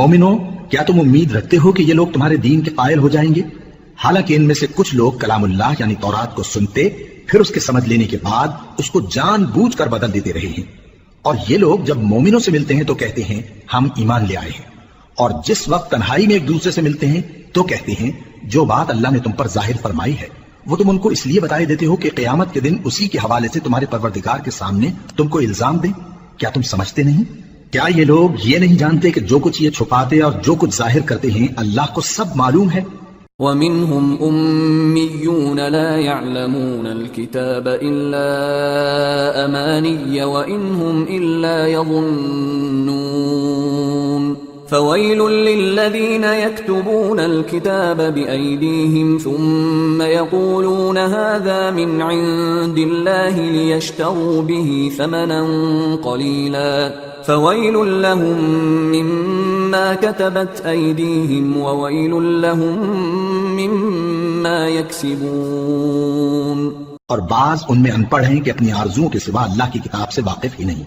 مومنو، کیا تم امید رکھتے ہو کہ یہ لوگ تمہارے دین کے قائل ہو جائیں گے؟ حالانکہ ان میں سے کچھ لوگ کلام اللہ یعنی تورات کو سنتے پھر اس کے سمجھ لینے کے بعد اس کو جان بوجھ کر بدل دیتے رہے ہیں، اور یہ لوگ جب مومنوں سے ملتے ہیں تو کہتے ہیں ہم ایمان لے آئے ہیں، اور جس وقت تنہائی میں ایک دوسرے سے ملتے ہیں تو کہتے ہیں جو بات اللہ نے تم پر ظاہر فرمائی ہے وہ تم ان کو اس لیے بتائے دیتے ہو کہ قیامت کے دن اسی کے حوالے سے تمہارے پروردگار کے سامنے تم کو الزام دیں۔ کیا تم سمجھتے نہیں؟ کیا یہ لوگ یہ نہیں جانتے کہ جو کچھ یہ چھپاتے اور جو کچھ ظاہر کرتے ہیں اللہ کو سب معلوم ہے؟ وَمِنْهُمْ أُمِّيُّونَ لَا يَعْلَمُونَ الْكِتَابَ إِلَّا أَمَانِيَّ وَإِنْ هُمْ إِلَّا يَظُنُّونَ فَوَيْلٌ لِّلَّذِينَ يَكْتُبُونَ الْكِتَابَ بِأَيْدِيهِمْ ثُمَّ يَقُولُونَ هَذَا مِنْ عِندِ اللَّهِ لِيَشْتَرُوا بِهِ ثَمَنًا قَلِيلًا فَوَيْلٌ لَّهُم مِّمَّا كَتَبَتْ أَيْدِيهِمْ وَوَيْلٌ لَّهُم مِّمَّا يَكْسِبُونَ۔ اور بعض ان میں ان پڑھ ہیں کہ اپنی آرزوؤں کے سوا اللہ کی کتاب سے واقف ہی نہیں،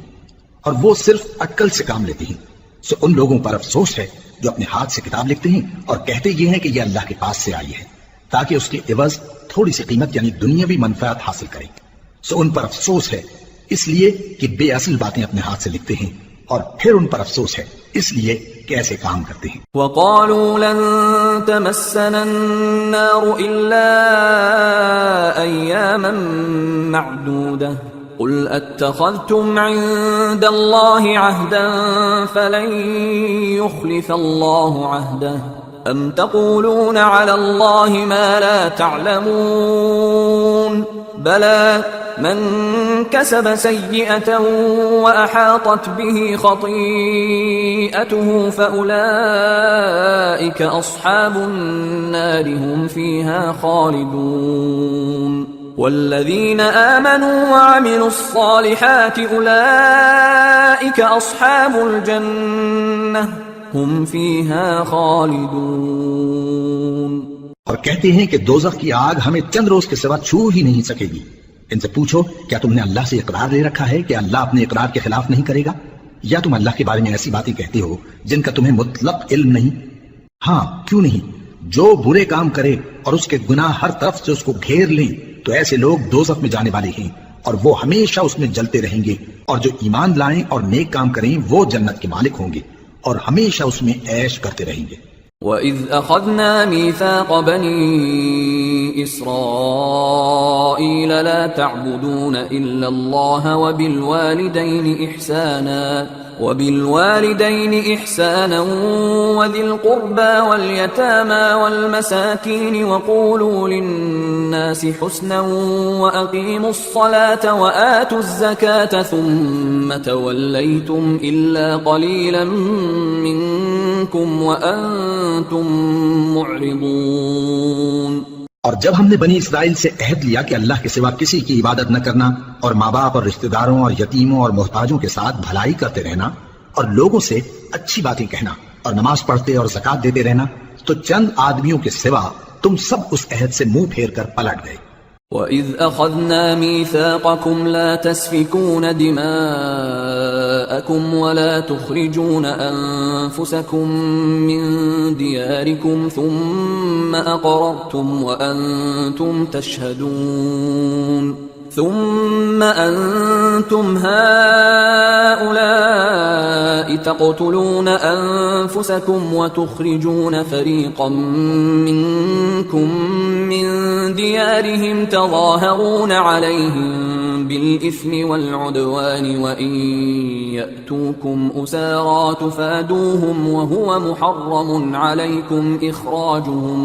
اور وہ صرف اٹکل سے کام لیتے ہیں۔ سو ان لوگوں پر افسوس ہے جو اپنے ہاتھ سے کتاب لکھتے ہیں اور کہتے یہ ہیں کہ یہ اللہ کے پاس سے آئی ہے تاکہ اس کے عوض تھوڑی سی قیمت یعنی دنیاوی منفعت حاصل کریں۔ سو ان پر افسوس ہے اس لیے کہ بے اصل باتیں اپنے ہاتھ سے لکھتے ہیں، اور پھر ان پر افسوس ہے اس لیے کہ ایسے کام کرتے ہیں۔ وَقَالُوا لَن تَمَسَّنَا النَّارُ إِلَّا أَيَّامًا مَّعْدُودَةً قُلْ أَتَّخَذْتُمْ عِندَ اللَّهِ عَهْدًا فَلَن يُخْلِفَ اللَّهُ عَهْدَهُ أَمْ تَقُولُونَ عَلَى اللَّهِ مَا لَا تَعْلَمُونَ بَلَى مَنْ كَسَبَ سَيِّئَةً وَأَحَاطَتْ بِهِ خَطِيئَتُهُ فَأُولَئِكَ أَصْحَابُ النَّارِ هُمْ فِيهَا خَالِدُونَ والذین آمنوا وعملوا الصالحات اولئک اصحاب الجنہ ہم فیہا خالدون۔ اور کہتے ہیں کہ دوزخ کی آگ ہمیں چند روز کے سوا چھو ہی نہیں سکے گی۔ ان سے پوچھو کیا تم نے اللہ سے اقرار لے رکھا ہے کہ اللہ اپنے اقرار کے خلاف نہیں کرے گا، یا تم اللہ کے بارے میں ایسی باتیں کہتے ہو جن کا تمہیں مطلق علم نہیں؟ ہاں کیوں نہیں، جو برے کام کرے اور اس کے گناہ ہر طرف سے اس کو گھیر لیں تو ایسے لوگ دوزخ میں جانے والے ہیں، اور وہ ہمیشہ اس میں جلتے رہیں گے، اور جو ایمان لائیں اور نیک کام کریں وہ جنت کے مالک ہوں گے اور ہمیشہ اس میں عیش کرتے رہیں گے۔ وَإِذْ أَخَذْنَا مِيثَاقَ بَنِي إِسْرَائِيلَ لَا تَعْبُدُونَ إِلَّا اللَّهَ وَبِالْوَالِدَيْنِ إِحْسَانًا وَذِي الْقُرْبَى وَالْيَتَامَى وَالْمَسَاكِينِ وَقُولُوا لِلنَّاسِ حُسْنًا وَأَقِيمُوا الصَّلَاةَ وَآتُوا الزَّكَاةَ ثُمَّ تَوَلَّيْتُمْ إِلَّا قَلِيلًا مِّنكُمْ وَأَنتُمْ مُعْرِضُونَ۔ اور جب ہم نے بنی اسرائیل سے عہد لیا کہ اللہ کے سوا کسی کی عبادت نہ کرنا، اور ماں باپ اور رشتہ داروں اور یتیموں اور محتاجوں کے ساتھ بھلائی کرتے رہنا، اور لوگوں سے اچھی باتیں کہنا، اور نماز پڑھتے اور زکوٰۃ دیتے رہنا، تو چند آدمیوں کے سوا تم سب اس عہد سے منہ پھیر کر پلٹ گئے۔ وَإِذْ أَخَذْنَا مِيثَاقَكُمْ لَا تَسْفِكُونَ دِمَاءَكُمْ وَلَا تُخْرِجُونَ أَنفُسَكُمْ مِنْ دِيَارِكُمْ ثُمَّ أَقْرَرْتُمْ وَأَنْتُمْ تَشْهَدُونَ ثم أنتم هؤلاء تقتلون أنفسكم وتخرجون فريقا منكم من ديارهم تظاهرون عليهم بالإثم والعدوان وإن يأتوكم أسارى تفادوهم وهو محرم عليكم إخراجهم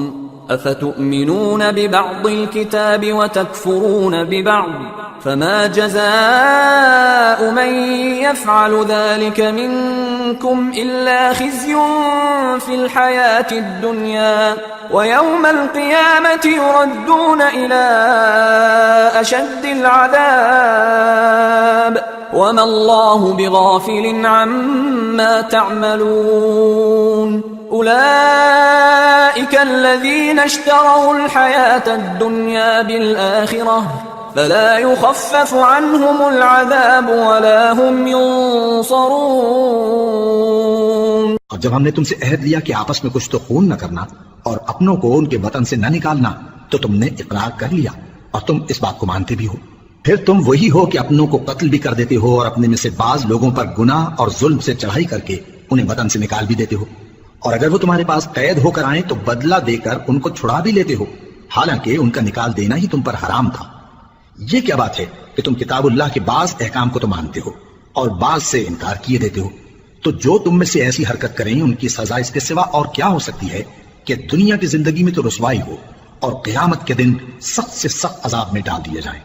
أفتؤمنون ببعض الكتاب وتكفرون ببعض فما جزاء من يفعل ذلك منكم إلا خزي في الحياة الدنيا ويوم القيامة يردون إلى أشد العذاب وما الله بغافل عما تعملون أولئك الذين اشتروا الحياة الدنيا بالآخرة فلا يخفف عنهم العذاب ولا هم ينصرون۔ اور جب ہم نے تم سے عہد لیا کہ آپس میں کچھ تو خون نہ کرنا اور اپنوں کو ان کے وطن سے نہ نکالنا تو تم نے اقرار کر لیا اور تم اس بات کو مانتے بھی ہو۔ پھر تم وہی ہو کہ اپنوں کو قتل بھی کر دیتے ہو اور اپنے میں سے بعض لوگوں پر گناہ اور ظلم سے چڑھائی کر کے انہیں وطن سے نکال بھی دیتے ہو، اور اگر وہ تمہارے پاس قید ہو کر آئیں تو بدلہ دے کر ان کو چھڑا بھی لیتے ہو، حالانکہ ان کا نکال دینا ہی تم پر حرام تھا۔ یہ کیا بات ہے کہ تم کتاب اللہ کے بعض احکام کو تو مانتے ہو اور بعض سے انکار کیے دیتے ہو؟ تو جو تم میں سے ایسی حرکت کریں ان کی سزا اس کے سوا اور کیا ہو سکتی ہے کہ دنیا کی زندگی میں تو رسوائی ہو اور قیامت کے دن سخت سے سخت عذاب میں ڈال دیے جائیں۔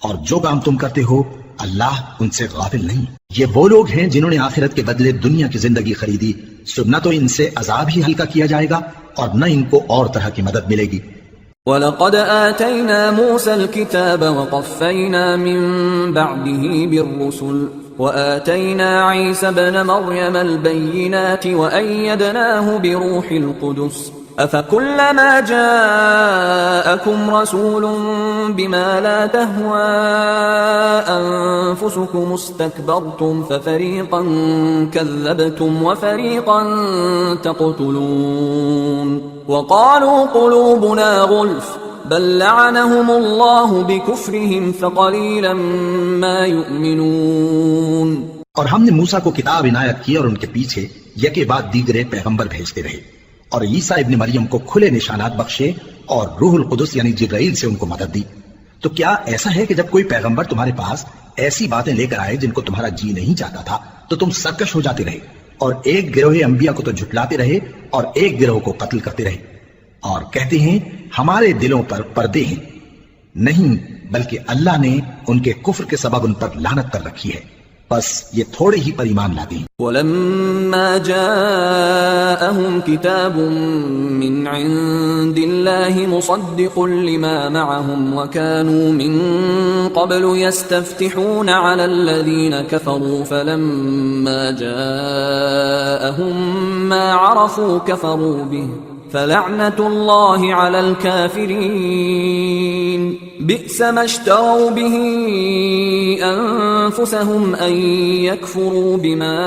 اور جو کام تم کرتے ہو اللہ ان سے غافل نہیں۔ یہ وہ لوگ ہیں جنہوں نے آخرت کے بدلے دنیا کی زندگی خریدی، سو نہ تو ان سے عذاب ہی ہلکا کیا جائے گا اور نہ ان کو اور طرح کی مدد ملے گی۔ وَلَقَدْ آتَيْنَا مُوسَى الْكِتَابَ وَقَفَّيْنَا مِن بَعْدِهِ بِالرُّسُلِ وَآتَيْنَا عِيسَى ابْنَ مَرْيَمَ الْبَيِّنَاتِ وَأَيَّدْنَاهُ بِرُوحِ الْقُدُسِ أَفَكُلَّمَا جَاءَكُمْ رَسُولٌ بِمَا لَا تَهْوَى أَنفُسُكُمُ اسْتَكْبَرْتُمْ فَفَرِيقًا كَذَّبْتُمْ وَفَرِيقًا تَقْتُلُونَ وَقَالُوا قُلُوبُنَا غُلْفٌ بَلْ لَعَنَهُمُ اللَّهُ بِكُفْرِهِمْ فَقَلِيلًا مَا يُؤْمِنُونَ۔ اور ہم نے موسیٰ کو کتاب عنایت کی اور ان کے پیچھے یکے بعد دیگرے پیغمبر بھیجتے رہے، اور عیسیٰ ابن مریم کو کھلے نشانات بخشے اور روح القدس یعنی جبرائیل سے ان کو مدد دی۔ تو کیا ایسا ہے کہ جب کوئی پیغمبر تمہارے پاس ایسی باتیں لے کر آئے جن کو تمہارا جی نہیں چاہتا تھا تو تم سرکش ہو جاتے رہے اور ایک گروہ انبیاء کو تو جھٹلاتے رہے اور ایک گروہ کو قتل کرتے رہے، اور کہتے ہیں ہمارے دلوں پر پردے ہیں؟ نہیں، بلکہ اللہ نے ان کے کفر کے سبب ان پر لعنت کر رکھی ہے، بس یہ تھوڑے ہی پر ایمان لاتے ہیں۔ وَلَمَّا جَاءَهُمْ كِتَابٌ مِّنْ عِندِ اللَّهِ مُصَدِّقٌ لِّمَا مَعَهُمْ وَكَانُوا مِن قَبْلُ يَسْتَفْتِحُونَ عَلَى الَّذِينَ كَفَرُوا فَلَمَّا جَاءَهُم مَّا عَرَفُوا كَفَرُوا بِهِ فَلَعْنَةُ اللَّهِ عَلَى الْكَافِرِينَ بِئْسَ مَا اشْتَرَوْا بِهِ أَنفُسَهُمْ أَن يَكْفُرُوا بِمَا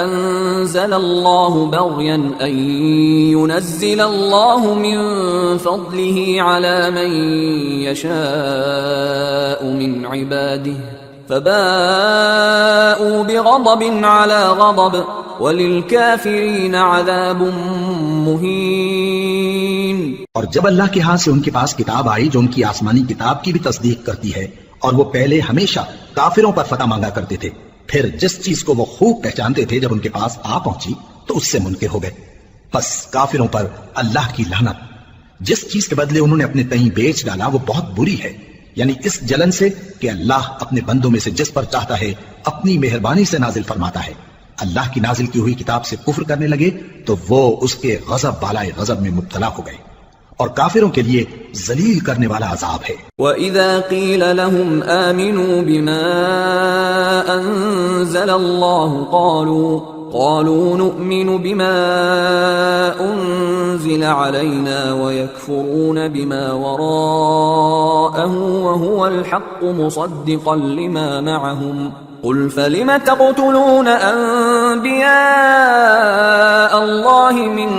أَنزَلَ اللَّهُ بَغْيًا أَن يُنَزِّلَ اللَّهُ مِن فَضْلِهِ عَلَى مَن يَشَاءُ مِنْ عِبَادِهِ فَبَاءُوا بِغَضَبٍ عَلَى غَضَبٍ وَلِلْكَافِرِينَ عَذَابٌ مُهِينٌ۔ اور جب اللہ کے ہاں سے ان کے پاس کتاب آئی جو ان کی آسمانی کتاب کی بھی تصدیق کرتی ہے، اور وہ پہلے ہمیشہ کافروں پر فتح مانگا کرتے تھے، پھر جس چیز کو وہ خوب پہچانتے تھے جب ان کے پاس آ پہنچی تو اس سے منکر ہو گئے، بس کافروں پر اللہ کی لعنت۔ جس چیز کے بدلے انہوں نے اپنے تئیں بیچ ڈالا وہ بہت بری ہے، یعنی اس جلن سے کہ اللہ اپنے بندوں میں سے جس پر چاہتا ہے اپنی مہربانی سے نازل فرماتا ہے۔ اللہ کی نازل کی ہوئی کتاب سے کفر کرنے لگے تو وہ اس کے غضب بالائے غضب میں مبتلا ہو گئے، اور کافروں کے لیے ذلیل کرنے والا عذاب ہے۔ وَإِذَا قِيلَ لَهُمْ آمِنُوا بِمَا أَنزَلَ اللَّهُ قَالُوا نُؤْمِنُ بِمَا أُنزِلَ عَلَيْنَا وَيَكْفُرُونَ بِمَا وَرَاءَهُ وَهُوَ الْحَقُّ مُصَدِّقًا لِمَا مَعَهُمْ قُلْ فَلِمَ تَقْتُلُونَ أَنبِيَاءَ اللَّهِ مِن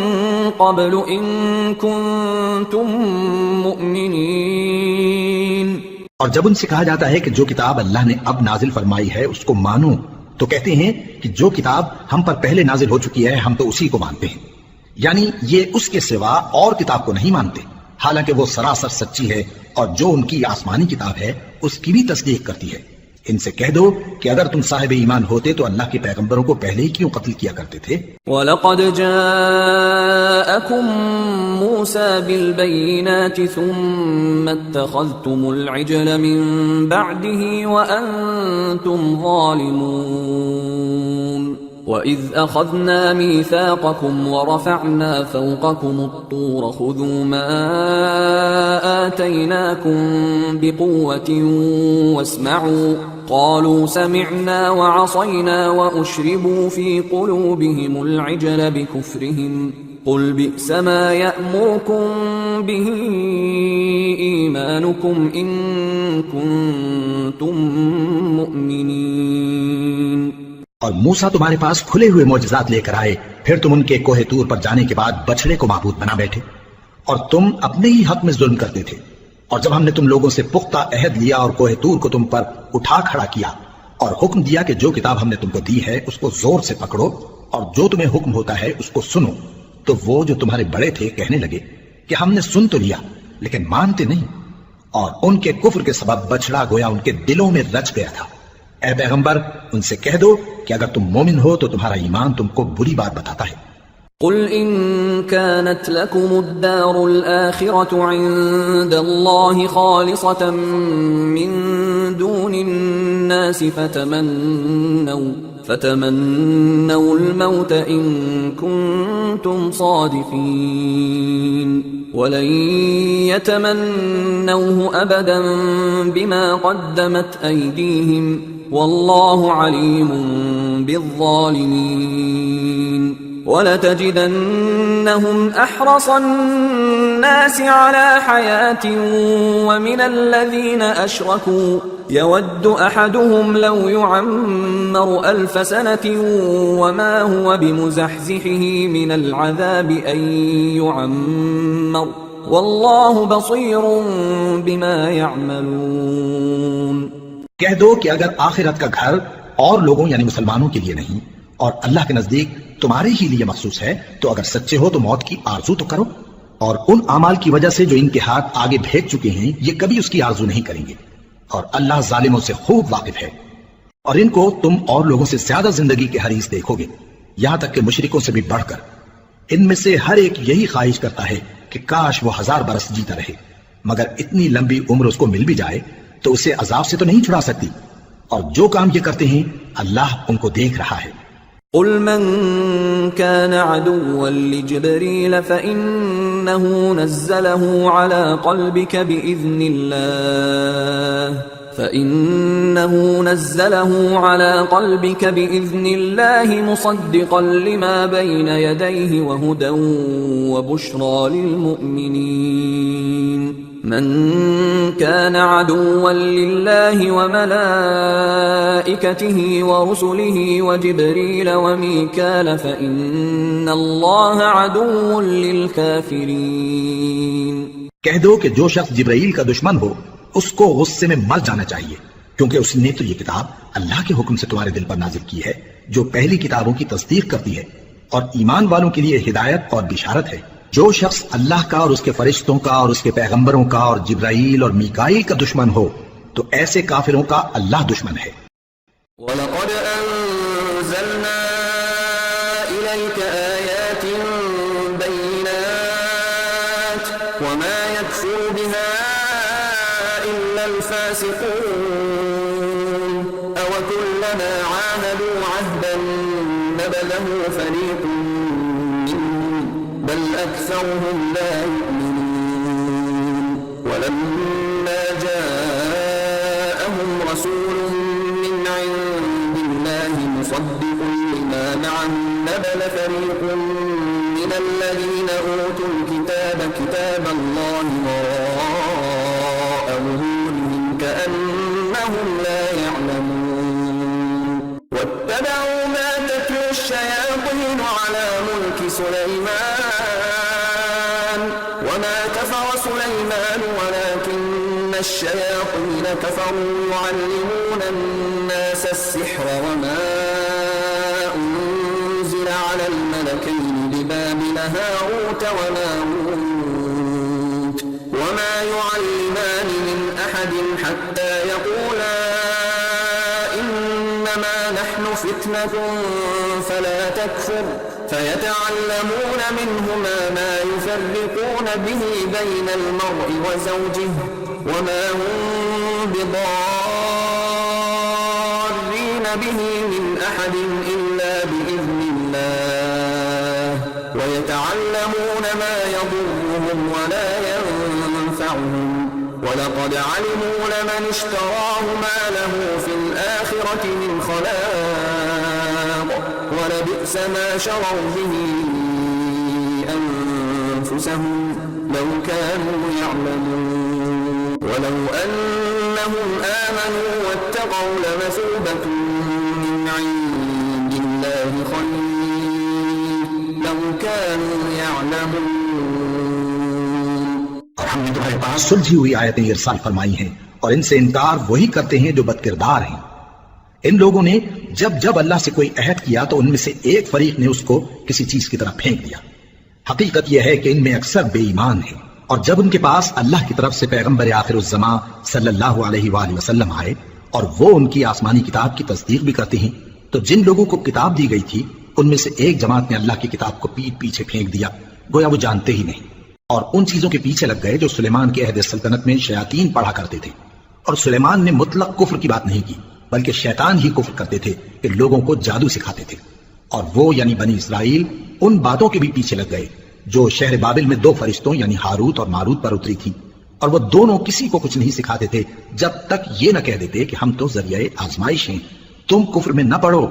قَبْلُ إِن كُنتُم مُّؤْمِنِينَ۔ اور جب ان سے کہا جاتا ہے کہ جو کتاب اللہ نے اب نازل فرمائی ہے اس کو مانو، تو کہتے ہیں کہ جو کتاب ہم پر پہلے نازل ہو چکی ہے ہم تو اسی کو مانتے ہیں، یعنی یہ اس کے سوا اور کتاب کو نہیں مانتے، حالانکہ وہ سراسر سچی ہے، اور جو ان کی آسمانی کتاب ہے اس کی بھی تصدیق کرتی ہے۔ ان سے کہہ دو کہ اگر تم صاحب ایمان ہوتے تو اللہ کے پیغمبروں کو پہلے ہی کیوں قتل کیا کرتے تھے؟ وَلَقَدْ جَاءَكُم موسى بالبينات ثم اتخذتم العجل من بعده وأنتم ظالمون وَإِذْ أَخَذْنَا مِيثَاقَكُمْ وَرَفَعْنَا فَوْقَكُمُ الطُّورَ خُذُوا مَا آتَيْنَاكُمْ بِقُوَّةٍ وَاسْمَعُوا قَالُوا سَمِعْنَا وَعَصَيْنَا وَأُشْرِبُوا فِي قُلُوبِهِمُ الْعِجْلَ بِكُفْرِهِمْ قُلْ بِئْسَ مَا يَأْمُرُكُمْ بِهِ إِيمَانُكُمْ إِن كُنتُم مُّؤْمِنِينَ۔ اور موسیٰ تمہارے پاس کھلے ہوئے معجزات لے کر آئے، پھر تم ان کے کوہ طور پر جانے کے بعد بچڑے کو معبود بنا بیٹھے، اور تم اپنے ہی حق میں ظلم کرتے تھے۔ اور جب ہم نے تم لوگوں سے پختہ عہد لیا اور کوہ طور کو تم پر اٹھا کھڑا کیا اور حکم دیا کہ جو کتاب ہم نے تم کو دی ہے اس کو زور سے پکڑو اور جو تمہیں حکم ہوتا ہے اس کو سنو، تو وہ جو تمہارے بڑے تھے کہنے لگے کہ ہم نے سن تو لیا لیکن مانتے نہیں، اور ان کے کفر کے سبب بچڑا گویا ان کے دلوں میں رچ گیا تھا۔ اے پیغمبر ان سے کہہ دو کہ اگر تم مومن ہو تو تمہارا ایمان تم کو بری بات بتاتا ہے۔ قل إن كانت لكم الدار الآخرة عند الله خالصة من دون الناس فتمنوا الموت إن كنتم صادقين ولن يتمنوه أبدا بما قدمت أيديهم والله عليم بالظالمين وَلَتَجِدَنَّهُمْ أَحْرَصَ النَّاسِ عَلَى حَيَاةٍ وَمِنَ الَّذِينَ أَشْرَكُوا يَوَدُّ أَحَدُهُمْ لَوْ يُعَمَّرُ أَلْفَ سَنَةٍ وَمَا هُوَ بِمُزَحْزِحِهِ مِنَ الْعَذَابِ أَن يُعَمَّرَ وَاللَّهُ بَصِيرٌ بِمَا يَعْمَلُونَ۔ کہہ دو کہ اگر آخرت کا گھر اور لوگوں یعنی مسلمانوں کے لیے نہیں اور اللہ کے نزدیک تمہارے ہی لیے مخصوص ہے تو اگر سچے ہو تو موت کی آرزو تو کرو، اور ان اعمال کی وجہ سے جو ان کے ہاتھ آگے بھیج چکے ہیں یہ کبھی اس کی آرزو نہیں کریں گے، اور اللہ ظالموں سے خوب واقف ہے۔ اور ان کو تم اور لوگوں سے زیادہ زندگی کے حریص دیکھو گے، یہاں تک کہ مشرکوں سے بھی بڑھ کر۔ ان میں سے ہر ایک یہی خواہش کرتا ہے کہ کاش وہ 1000 برس جیتا رہے، مگر اتنی لمبی عمر اس کو مل بھی جائے تو اسے عذاب سے تو نہیں چھڑا سکتی، اور جو کام یہ کرتے ہیں اللہ ان کو دیکھ رہا ہے۔ قل من كان عدوا لجبريل فإنه نزله على قلبك بإذن الله مصدقا لما بين يديه وهدى وبشرى للمؤمنين من كان عدوا لله وملائكته ورسله وجبريل وميكال فإن الله عدو للكافرين۔ کہہ دو کہ جو شخص جبرائیل کا دشمن ہو اس کو غصے میں مر جانا چاہیے، کیونکہ اس نے تو یہ کتاب اللہ کے حکم سے تمہارے دل پر نازل کی ہے جو پہلی کتابوں کی تصدیق کرتی ہے اور ایمان والوں کے لیے ہدایت اور بشارت ہے۔ جو شخص اللہ کا اور اس کے فرشتوں کا اور اس کے پیغمبروں کا اور جبرائیل اور میکائیل کا دشمن ہو تو ایسے کافروں کا اللہ دشمن ہے۔ وَلَقَدْ أَنزَلْنَا إِلَيْكَ آيَاتٍ بَيِّنَاتٍ وَمَا يَكْفُرُ بِهَا إِلَّا الْفَاسِقُونَ أَوَكُلَّمَا عَاهَدُوا عَهْدًا نَبَذَهُ فَرِيقٌ بل أكثرهم لا يؤمنون ولما جاءهم رسول من عند الله مصدق لما معهم نبذ فريق من الذين أوتوا الكتاب كتاب الله وراء ظهورهم كأنهم لا يعلمون واتبعوا ما تتلو الشياطين على ملك سليمان وما كفر سليمان ولكن الشياطين كفروا يعلمون الناس السحر وما أنزل على الملكين ببابل هاروت وماروت وما يعلمان من أحد حتى يقولا إنما نحن فتنة فلا تكفر فيتعلمون منهما ما يفرقون به بين المرء وزوجه وما هم بضارين به من أحد إلا بإذن الله ويتعلمون ما يضرهم ولا ينفعهم وَلَقَدْ عَلِمُوا لَمَنِ اشْتَرَاهُ مَا لَهُ فِي الْآخِرَةِ مِنْ خَلَاقٍ وَلَبِئْسَ مَا شَرَوْا بِهِ أَنفُسَهُمْ لَوْ كَانُوا يَعْلَمُونَ وَلَوْ أَنَّهُمْ آمَنُوا وَاتَّقَوْا لَمَثُوبَةٌ مِنْ عِنْدِ اللَّهِ خَيْرٌ لَوْ كَانُوا يَعْلَمُونَ. ہم نے تمہارے پاس سلجھی ہوئی آیتیں ارسال فرمائی ہیں اور ان سے انکار وہی کرتے ہیں جو بد کردار ہیں. ان لوگوں نے جب اللہ سے کوئی عہد کیا تو ان میں سے ایک فریق نے اس کو کسی چیز کی طرف پھینک دیا. حقیقت یہ ہے کہ ان میں اکثر بے ایمان ہیں. اور جب ان کے پاس اللہ کی طرف سے پیغمبر آخر الزمان صلی اللہ علیہ وآلہ وسلم آئے اور وہ ان کی آسمانی کتاب کی تصدیق بھی کرتے ہیں تو جن لوگوں کو کتاب دی گئی تھی ان میں سے ایک جماعت نے اللہ کی کتاب کو پیٹ پیچھے پھینک دیا گویا وہ جانتے ہی نہیں، اور ان چیزوں کے پیچھے لگ گئے جو سلیمان کے عہد سلطنت میں شیاطین پڑھا کرتے تھے. اور سلیمان نے مطلق کفر کی بات نہیں کی بلکہ شیطان ہی کفر کرتے تھے کہ لوگوں کو جادو سکھاتے تھے. اور وہ یعنی بنی اسرائیل ان باتوں کے بھی پیچھے لگ گئے جو شہر بابل میں دو فرشتوں یعنی ہاروت اور ماروت پر اتری تھی، اور وہ دونوں کسی کو کچھ نہیں سکھاتے تھے جب تک یہ نہ کہہ دیتے کہ ہم تو ذریعہ آزمائش ہیں، تم کفر میں نہ پڑو.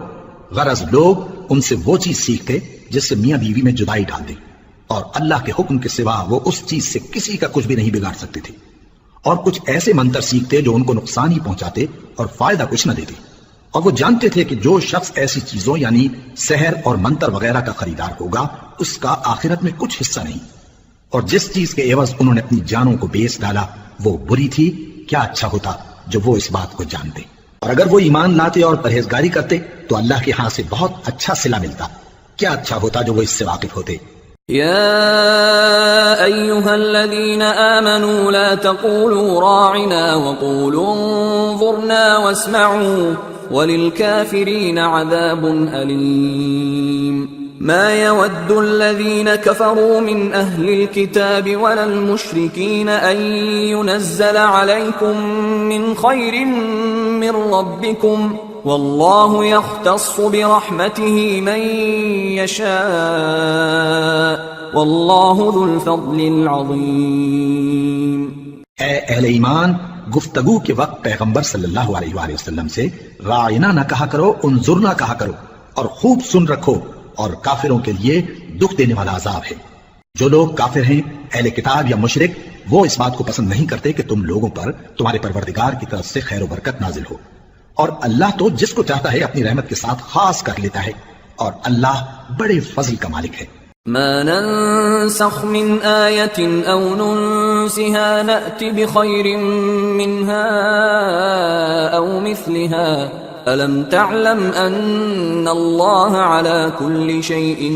غرض لوگ ان سے وہ چیز سیکھتے جس سے میاں بیوی میں جدائی ڈال دے، اور اللہ کے حکم کے سوا وہ اس چیز سے کسی کا کچھ بھی نہیں بگاڑ سکتے تھے. اور کچھ ایسے منتر سیکھتے جو ان کو نقصان ہی پہنچاتے اور فائدہ کچھ نہ دیتے. اور وہ جانتے تھے کہ جو شخص ایسی چیزوں یعنی سحر اور منتر وغیرہ کا خریدار ہوگا اس کا آخرت میں کچھ حصہ نہیں. اور جس چیز کے عوض انہوں نے اپنی جانوں کو بیچ ڈالا وہ بری تھی. کیا اچھا ہوتا جو وہ اس بات کو جانتے. اور اگر وہ ایمان لاتے اور پرہیزگاری کرتے تو اللہ کے ہاں سے بہت اچھا صلہ ملتا. کیا اچھا ہوتا جو وہ اس سے واقف ہوتے. يا أيها الذين آمنوا لا تقولوا راعنا وقولوا انظرنا واسمعوا وللكافرين عذاب أليم. ما يود الذين كفروا من أهل الكتاب ولا المشركين أن ينزل عليكم من خير من ربكم والله يختص برحمته من يشاء والله ذو الفضل العظيم. اے اہل ایمان، گفتگو کے وقت پیغمبر صلی اللہ علیہ وآلہ وسلم سے راعنا نہ کہا کرو، انظرنا کہا کرو، اور خوب سن رکھو. اور کافروں کے لیے دکھ دینے والا عذاب ہے. جو لوگ کافر ہیں اہل کتاب یا مشرک وہ اس بات کو پسند نہیں کرتے کہ تم لوگوں پر تمہارے پروردگار کی طرف سے خیر و برکت نازل ہو، اور اللہ تو جس کو چاہتا ہے اپنی رحمت کے ساتھ خاص کر لیتا ہے، اور اللہ بڑے فضل کا مالک ہے. ما ننسخ من آية أو ننسها نأت بخير منها أو مثلها ألم تعلم أن الله على كل شيء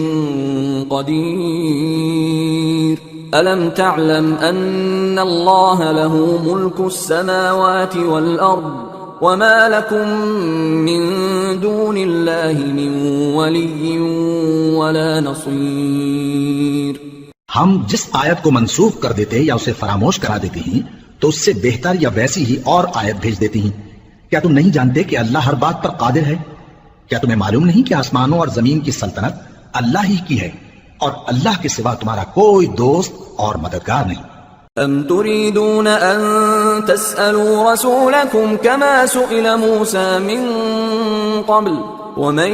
قدير ألم تعلم أن الله له ملك السماوات والأرض وما لكم من دون الله من ولي ولا نصير. ہم جس آیت کو منسوخ کر دیتے یا اسے فراموش کرا دیتے ہیں تو اس سے بہتر یا ویسی ہی اور آیت بھیج دیتی ہیں. کیا تم نہیں جانتے کہ اللہ ہر بات پر قادر ہے؟ کیا تمہیں معلوم نہیں کہ آسمانوں اور زمین کی سلطنت اللہ ہی کی ہے اور اللہ کے سوا تمہارا کوئی دوست اور مددگار نہیں؟ ام تريدون ان تسألوا رسولكم كما سئل موسى من قبل ومن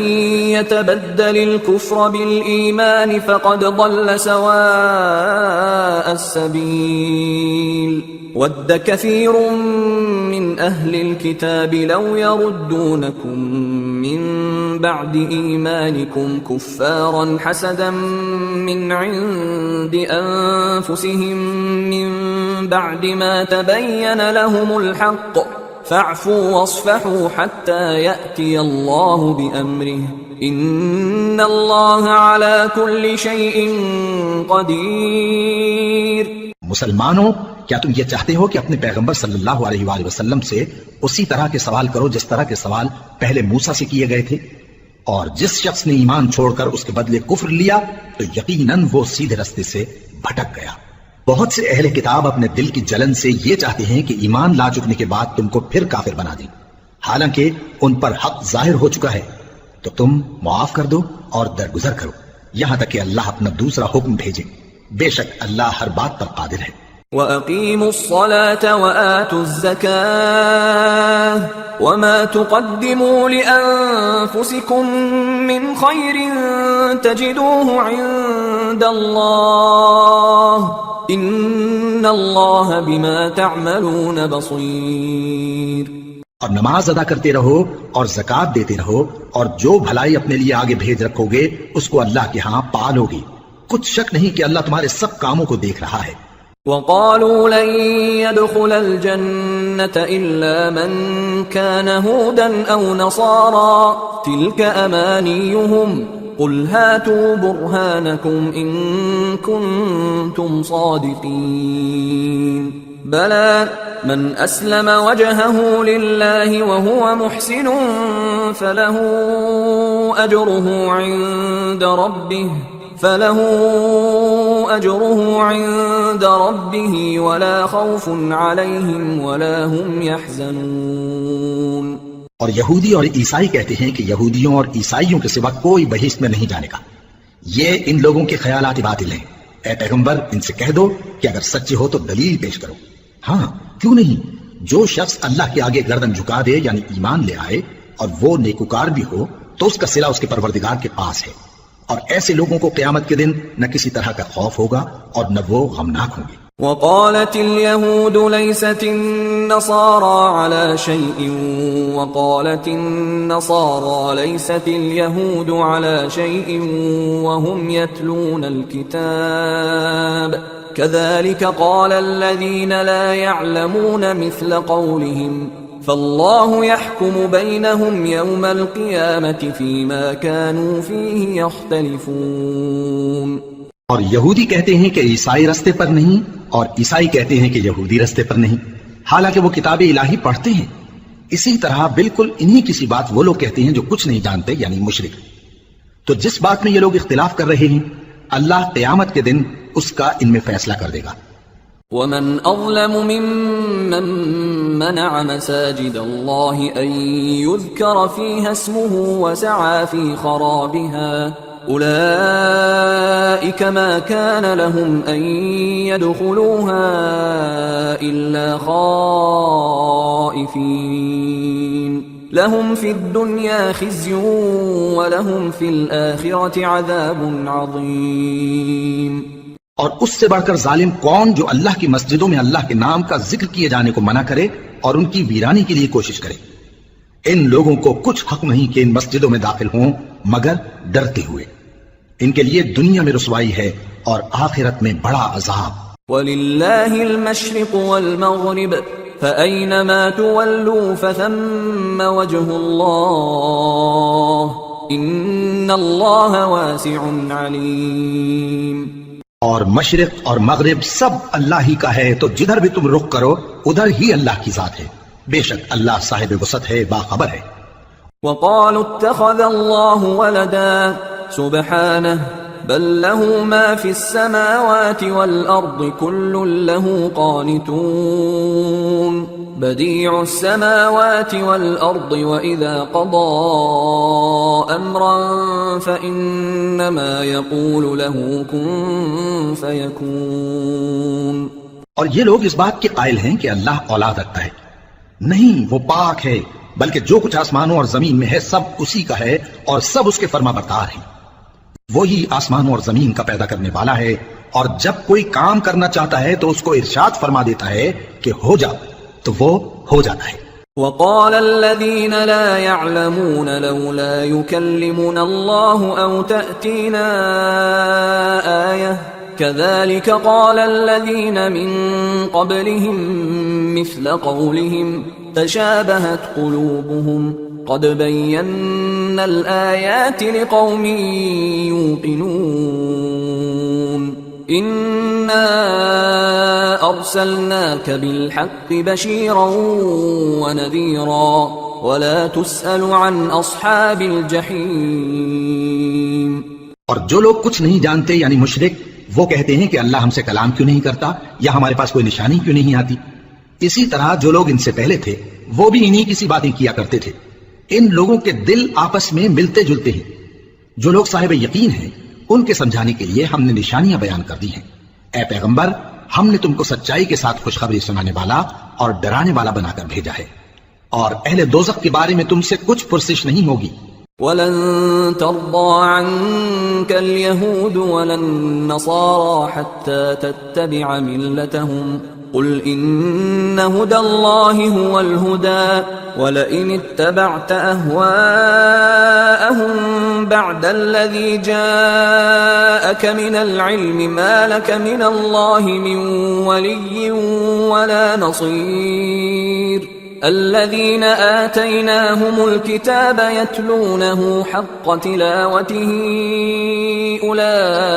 يتبدل الكفر بالإيمان فقد ضل سواء السبيل. ود كثير من أهل الكتاب لو يردونكم من بعد إيمانكم كفارا حسدا من عند أنفسهم من بعد ما تبين لهم الحق فاعفوا واصفحوا حتى يأتي الله بأمره إن الله على كل شيء قدير. مسلمانوں، کیا تم یہ چاہتے ہو کہ اپنے پیغمبر صلی اللہ علیہ وآلہ وسلم سے اسی طرح کے سوال کرو جس طرح کے سوال پہلے موسیٰ سے کیے گئے تھے؟ اور جس شخص نے ایمان چھوڑ کر اس کے بدلے کفر لیا تو یقیناً وہ سیدھے رستے سے بھٹک گیا۔ بہت سے اہل کتاب اپنے دل کی جلن سے یہ چاہتے ہیں کہ ایمان لا چکنے کے بعد تم کو پھر کافر بنا دیں، حالانکہ ان پر حق ظاہر ہو چکا ہے۔ تو تم معاف کر دو اور درگزر کرو یہاں تک کہ اللہ اپنا دوسرا حکم بھیجے، بے شک اللہ ہر بات پر قادر ہے۔ وَأَقِيمُوا الصَّلَاةَ وَآتُوا الزَّكَاةَ وَمَا تُقَدِّمُوا لِأَنفُسِكُم مِّنْ خَيْرٍ تَجِدُوهُ عِندَ اللَّهِ إِنَّ اللَّهَ بِمَا تَعْمَلُونَ بَصِيرٌ۔ اور نماز ادا کرتے رہو اور زکوٰۃ دیتے رہو، اور جو بھلائی اپنے لیے آگے بھیج رکھو گے اس کو اللہ کے ہاں پالو گے، کچھ شک نہیں کہ اللہ تمہارے سب کاموں کو دیکھ رہا ہے۔ وَقَالُوا لَن يَدْخُلَ الْجَنَّةَ إِلَّا مَن كَانَ هُودًا أَوْ نَصَارَىٰ تِلْكَ أَمَانِيُّهُمْ قُلْ هَاتُوا بُرْهَانَكُمْ إِن كُنتُمْ صَادِقِينَ بَلَىٰ مَنْ أَسْلَمَ وَجْهَهُ لِلَّهِ وَهُوَ مُحْسِنٌ فَلَهُ أَجْرُهُ عِندَ رَبِّهِ وَلَا خَوْفٌ عَلَيْهِمْ وَلَا هُمْ يَحْزَنُونَ۔ اور یہودی اور عیسائی کہتے ہیں کہ یہودیوں اور عیسائیوں کے سوا کوئی بہشت میں نہیں جانے گا، یہ ان لوگوں کے خیالات باطل ہیں۔ اے پیغمبر ان سے کہہ دو کہ اگر سچے ہو تو دلیل پیش کرو۔ ہاں کیوں نہیں، جو شخص اللہ کے آگے گردن جھکا دے یعنی ایمان لے آئے اور وہ نیکوکار بھی ہو تو اس کا صلہ اس کے پروردگار کے پاس ہے، اور ایسے لوگوں کو قیامت کے دن نہ کسی طرح کا خوف ہوگا اور نہ وہ غمناک ہوں گے۔ وقالت اليهود ليست النصارى على شيء وقالت النصارى ليست اليهود على شيء وهم يتلون الكتاب كذلك قال الذين لا يعلمون مثل قولهم فالله يحكم بينهم يوم القيامة فيما كانوا فيه يختلفون۔ اور یہودی کہتے ہیں کہ عیسائی رستے پر نہیں، اور عیسائی کہتے ہیں کہ یہودی رستے پر نہیں، حالانکہ وہ کتاب الہی پڑھتے ہیں۔ اسی طرح بالکل انہی کسی بات وہ لوگ کہتے ہیں جو کچھ نہیں جانتے یعنی مشرک۔ تو جس بات میں یہ لوگ اختلاف کر رہے ہیں اللہ قیامت کے دن اس کا ان میں فیصلہ کر دے گا۔ وَمَنْ أَظْلَمُ مِمَّن مَّنَعَ مَسَاجِدَ اللَّهِ أَن يُذْكَرَ فِيهَا اسْمُهُ وَسَعَىٰ فِي خَرَابِهَا أُولَٰئِكَ مَا كَانَ لَهُمْ أَن يَدْخُلُوهَا إِلَّا خَائِفِينَ لَهُمْ فِي الدُّنْيَا خِزْيٌ وَلَهُمْ فِي الْآخِرَةِ عَذَابٌ عَظِيمٌ۔ اور اس سے بڑھ کر ظالم کون جو اللہ کی مسجدوں میں اللہ کے نام کا ذکر کیے جانے کو منع کرے اور ان کی ویرانی کے لیے کوشش کرے۔ ان لوگوں کو کچھ حق نہیں کہ ان مسجدوں میں داخل ہوں مگر ڈرتے ہوئے، ان کے لیے دنیا میں رسوائی ہے اور آخرت میں بڑا عذاب۔ وَلِلَّهِ الْمَشْرِقُ وَالْمَغْرِبُ فَأَيْنَمَا تُوَلُّوا فَثَمَّ وَجْهُ اللَّهِ إِنَّ اللَّهَ وَاسِعٌ عَلِيمٌ۔ اور مشرق اور مغرب سب اللہ ہی کا ہے، تو جدھر بھی تم رخ کرو ادھر ہی اللہ کی ذات ہے، بے شک اللہ صاحب وسعت ہے، باخبر ہے۔ وقالوا اتخذ الله ولدا سبحانه بل له ما في السماوات والأرض كل له قانتون بديع السماوات والأرض وإذا قضى أمرا فإنما يقول له كن فيكون۔ اور یہ لوگ اس بات کے قائل ہیں کہ اللہ اولاد رکھتا ہے، نہیں، وہ پاک ہے، بلکہ جو کچھ آسمانوں اور زمین میں ہے سب اسی کا ہے اور سب اس کے فرما بردار ہیں۔ وہی آسمانوں اور زمین کا پیدا کرنے والا ہے، اور جب کوئی کام کرنا چاہتا ہے تو اس کو ارشاد فرما دیتا ہے کہ ہو جا، تو وہ ہو جاتا ہے۔ وقال الذين لا يعلمون لولا يكلمنا الله أو تأتينا آية كذلك قال الذين من قبلهم مثل قولهم تشابهت قلوبهم قد بينا الآيات لقوم يوقنون إنا أرسلناك بالحق بشيرا ونذيرا ولا تسأل عن أصحاب الجحيم. اور جو لوگ کچھ نہیں جانتے یعنی مشرک، وہ کہتے ہیں کہ اللہ ہم سے کلام کیوں نہیں کرتا یا ہمارے پاس کوئی نشانی کیوں نہیں آتی. اسی طرح جو لوگ ان سے پہلے تھے وہ بھی انہی کسی باتیں کیا کرتے تھے. ان لوگوں کے دل آپس میں ملتے جلتے ہیں. جو لوگ صاحب یقین ہیں ان کے سمجھانے کے لیے ہم نے نشانیاں بیان کر دی ہیں. اے پیغمبر، ہم نے تم کو سچائی کے ساتھ خوشخبری سنانے والا اور ڈرانے والا بنا کر بھیجا ہے. اور اہل دوزخ کے بارے میں تم سے کچھ پرسش نہیں ہوگی. ولن ترضى عنك اليهود ولا النصارى حتى تتبع ملتهم قل إن هدى الله هو الهدى ولئن اتبعت أهواءهم بعد الذي جاءك من العلم ما لك من الله من ولي ولا نصير. الذين آتيناهم الكتاب يتلونه حق تلاوته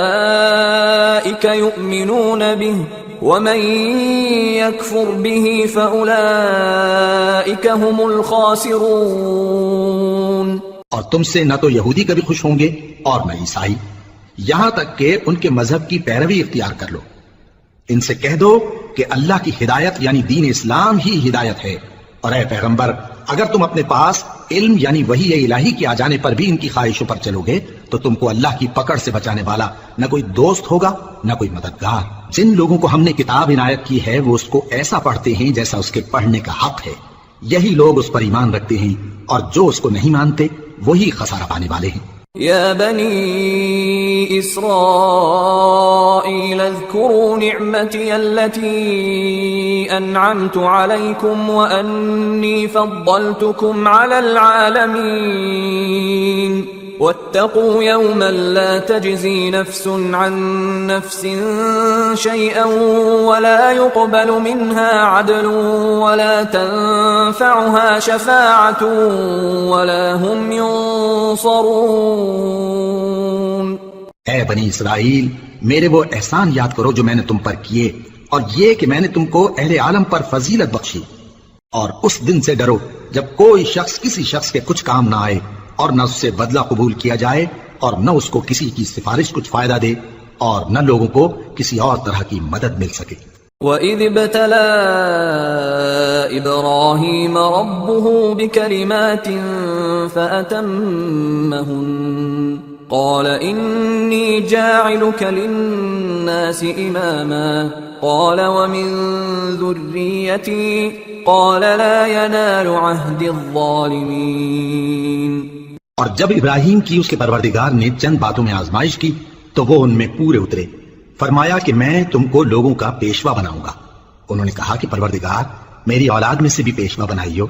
أولئك يؤمنون به ومن يكفر به فأولئك هم الخاسرون. اور تم سے نہ تو یہودی کبھی خوش ہوں گے اور نہ عیسائی، یہاں تک کہ ان کے مذہب کی پیروی اختیار کر لو. ان سے کہہ دو کہ اللہ کی ہدایت یعنی دین اسلام ہی ہدایت ہے. اور اے پیغمبر، اگر تم اپنے پاس علم یعنی وحی الہی کے آ جانے پر بھی ان کی خواہشوں پر چلو گے تو تم کو اللہ کی پکڑ سے بچانے والا نہ کوئی دوست ہوگا نہ کوئی مددگار. جن لوگوں کو ہم نے کتاب عنایت کی ہے وہ اس کو ایسا پڑھتے ہیں جیسا اس کے پڑھنے کا حق ہے. یہی لوگ اس پر ایمان رکھتے ہیں اور جو اس کو نہیں مانتے وہی خسارہ پانے والے ہیں. يا بني إسرائيل اذكروا نعمتي التي أنعمت عليكم وأني فضلتكم على العالمين واتقوا يوما لا تجزي نفس عن نفس شيئا ولا يقبل منها عدل ولا تنفعها شفاعة ولا هم ينصرون. اے بنی اسرائیل، میرے وہ احسان یاد کرو جو میں نے تم پر کیے، اور یہ کہ میں نے تم کو اہل عالم پر فضیلت بخشی. اور اس دن سے ڈرو جب کوئی شخص کسی شخص کے کچھ کام نہ آئے اور نہ اس سے بدلہ قبول کیا جائے اور نہ اس کو کسی کی سفارش کچھ فائدہ دے اور نہ لوگوں کو کسی اور طرح کی مدد مل سکے. وَإِذِ ابْتَلَى إِبْرَاهِيمَ رَبُّهُ بِكَلِمَاتٍ فَأَتَمَّهُنَّ قَالَ إِنِّي جَاعِلُكَ لِلنَّاسِ إِمَامًا قَالَ وَمِن ذُرِّيَّتِي قَالَ لَا يَنَالُ عَهْدِ الظَّالِمِينَ. اور جب ابراہیم کی اس کے پروردگار نے چند باتوں میں آزمائش کی تو وہ ان میں پورے اترے. فرمایا کہ میں تم کو لوگوں کا پیشوا بناؤں گا. انہوں نے کہا کہ پروردگار میری اولاد میں سے بھی پیشوا بنائیو.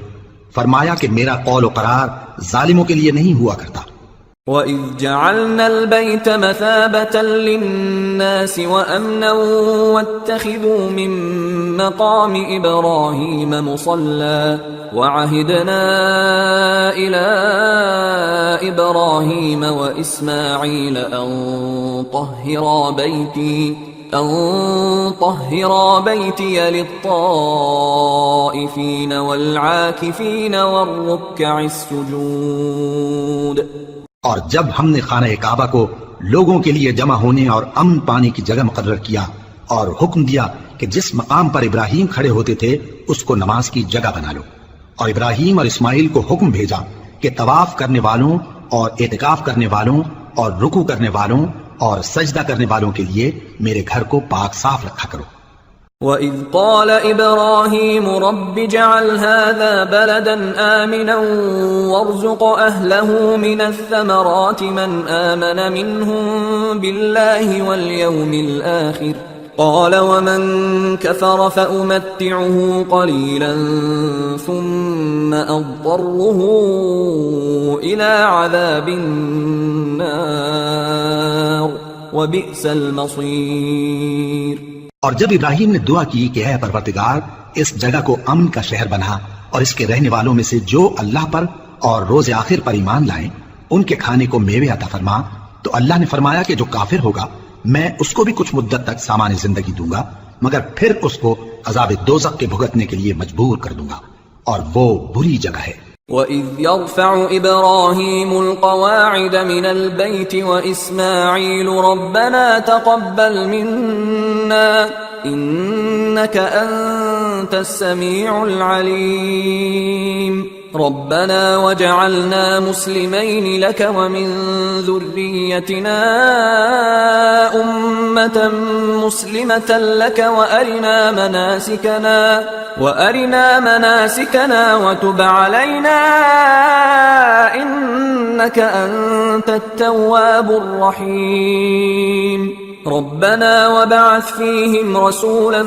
فرمایا کہ میرا قول و قرار ظالموں کے لیے نہیں ہوا کرتا. وَإِذْ جَعَلْنَا الْبَيْتَ مَثَابَةً لِلنَّاسِ وَأَمْنًا وَاتَّخِذُوا مِن مَّقَامِ إِبْرَاهِيمَ مُصَلًّى وَعَهِدْنَا إِلَىٰ إِبْرَاهِيمَ وَإِسْمَاعِيلَ أَن طَهِّرَا بَيْتِيَ لِلطَّائِفِينَ وَالْعَاكِفِينَ وَالرُّكَّعِ السُّجُودِ. اور جب ہم نے خانہ کعبہ کو لوگوں کے لیے جمع ہونے اور امن پانے کی جگہ مقرر کیا اور حکم دیا کہ جس مقام پر ابراہیم کھڑے ہوتے تھے اس کو نماز کی جگہ بنا لو، اور ابراہیم اور اسماعیل کو حکم بھیجا کہ طواف کرنے والوں اور اعتکاف کرنے والوں اور رکوع کرنے والوں اور سجدہ کرنے والوں کے لیے میرے گھر کو پاک صاف رکھا کرو. وَإِذْ قَالَ إِبْرَاهِيمُ رَبِّ اجْعَلْ هَٰذَا بَلَدًا آمِنًا وَارْزُقْ أَهْلَهُ مِنَ الثَّمَرَاتِ مَنْ آمَنَ مِنْهُم بِاللَّهِ وَالْيَوْمِ الْآخِرِ قَالَ وَمَنْ كَفَرَ فَأُمَتِّعُهُ قَلِيلًا ثُمَّ أَضْطَرُّهُ إِلَىٰ عَذَابِ النَّارِ وَبِئْسَ الْمَصِيرُ. اور جب ابراہیم نے دعا کی کہ اے پروردگار اس جگہ کو امن کا شہر بنا اور اس کے رہنے والوں میں سے جو اللہ پر اور روز آخر پر ایمان لائیں ان کے کھانے کو میوے عطا فرما، تو اللہ نے فرمایا کہ جو کافر ہوگا میں اس کو بھی کچھ مدت تک سامان زندگی دوں گا، مگر پھر اس کو عذاب دوزخ کے بھگتنے کے لیے مجبور کر دوں گا، اور وہ بری جگہ ہے. وَإِذْ يَرْفَعُ إِبْرَاهِيمُ الْقَوَاعِدَ مِنَ الْبَيْتِ وَإِسْمَاعِيلُ رَبَّنَا تَقَبَّلْ مِنَّا إِنَّكَ أَنْتَ السَّمِيعُ الْعَلِيمُ رَبَّنَا وَاجْعَلْنَا مُسْلِمَيْنِ لَكَ وَمِنْ ذُرِّيَّتِنَا أُمَّةً مُسْلِمَةً لَكَ وَأَرِنَا مَنَاسِكَنَا وَتُبْ عَلَيْنَا إِنَّكَ أَنْتَ التَّوَّابُ الرَّحِيمُ رَبَّنَا وَابْعَثْ فِيهِمْ رَسُولًا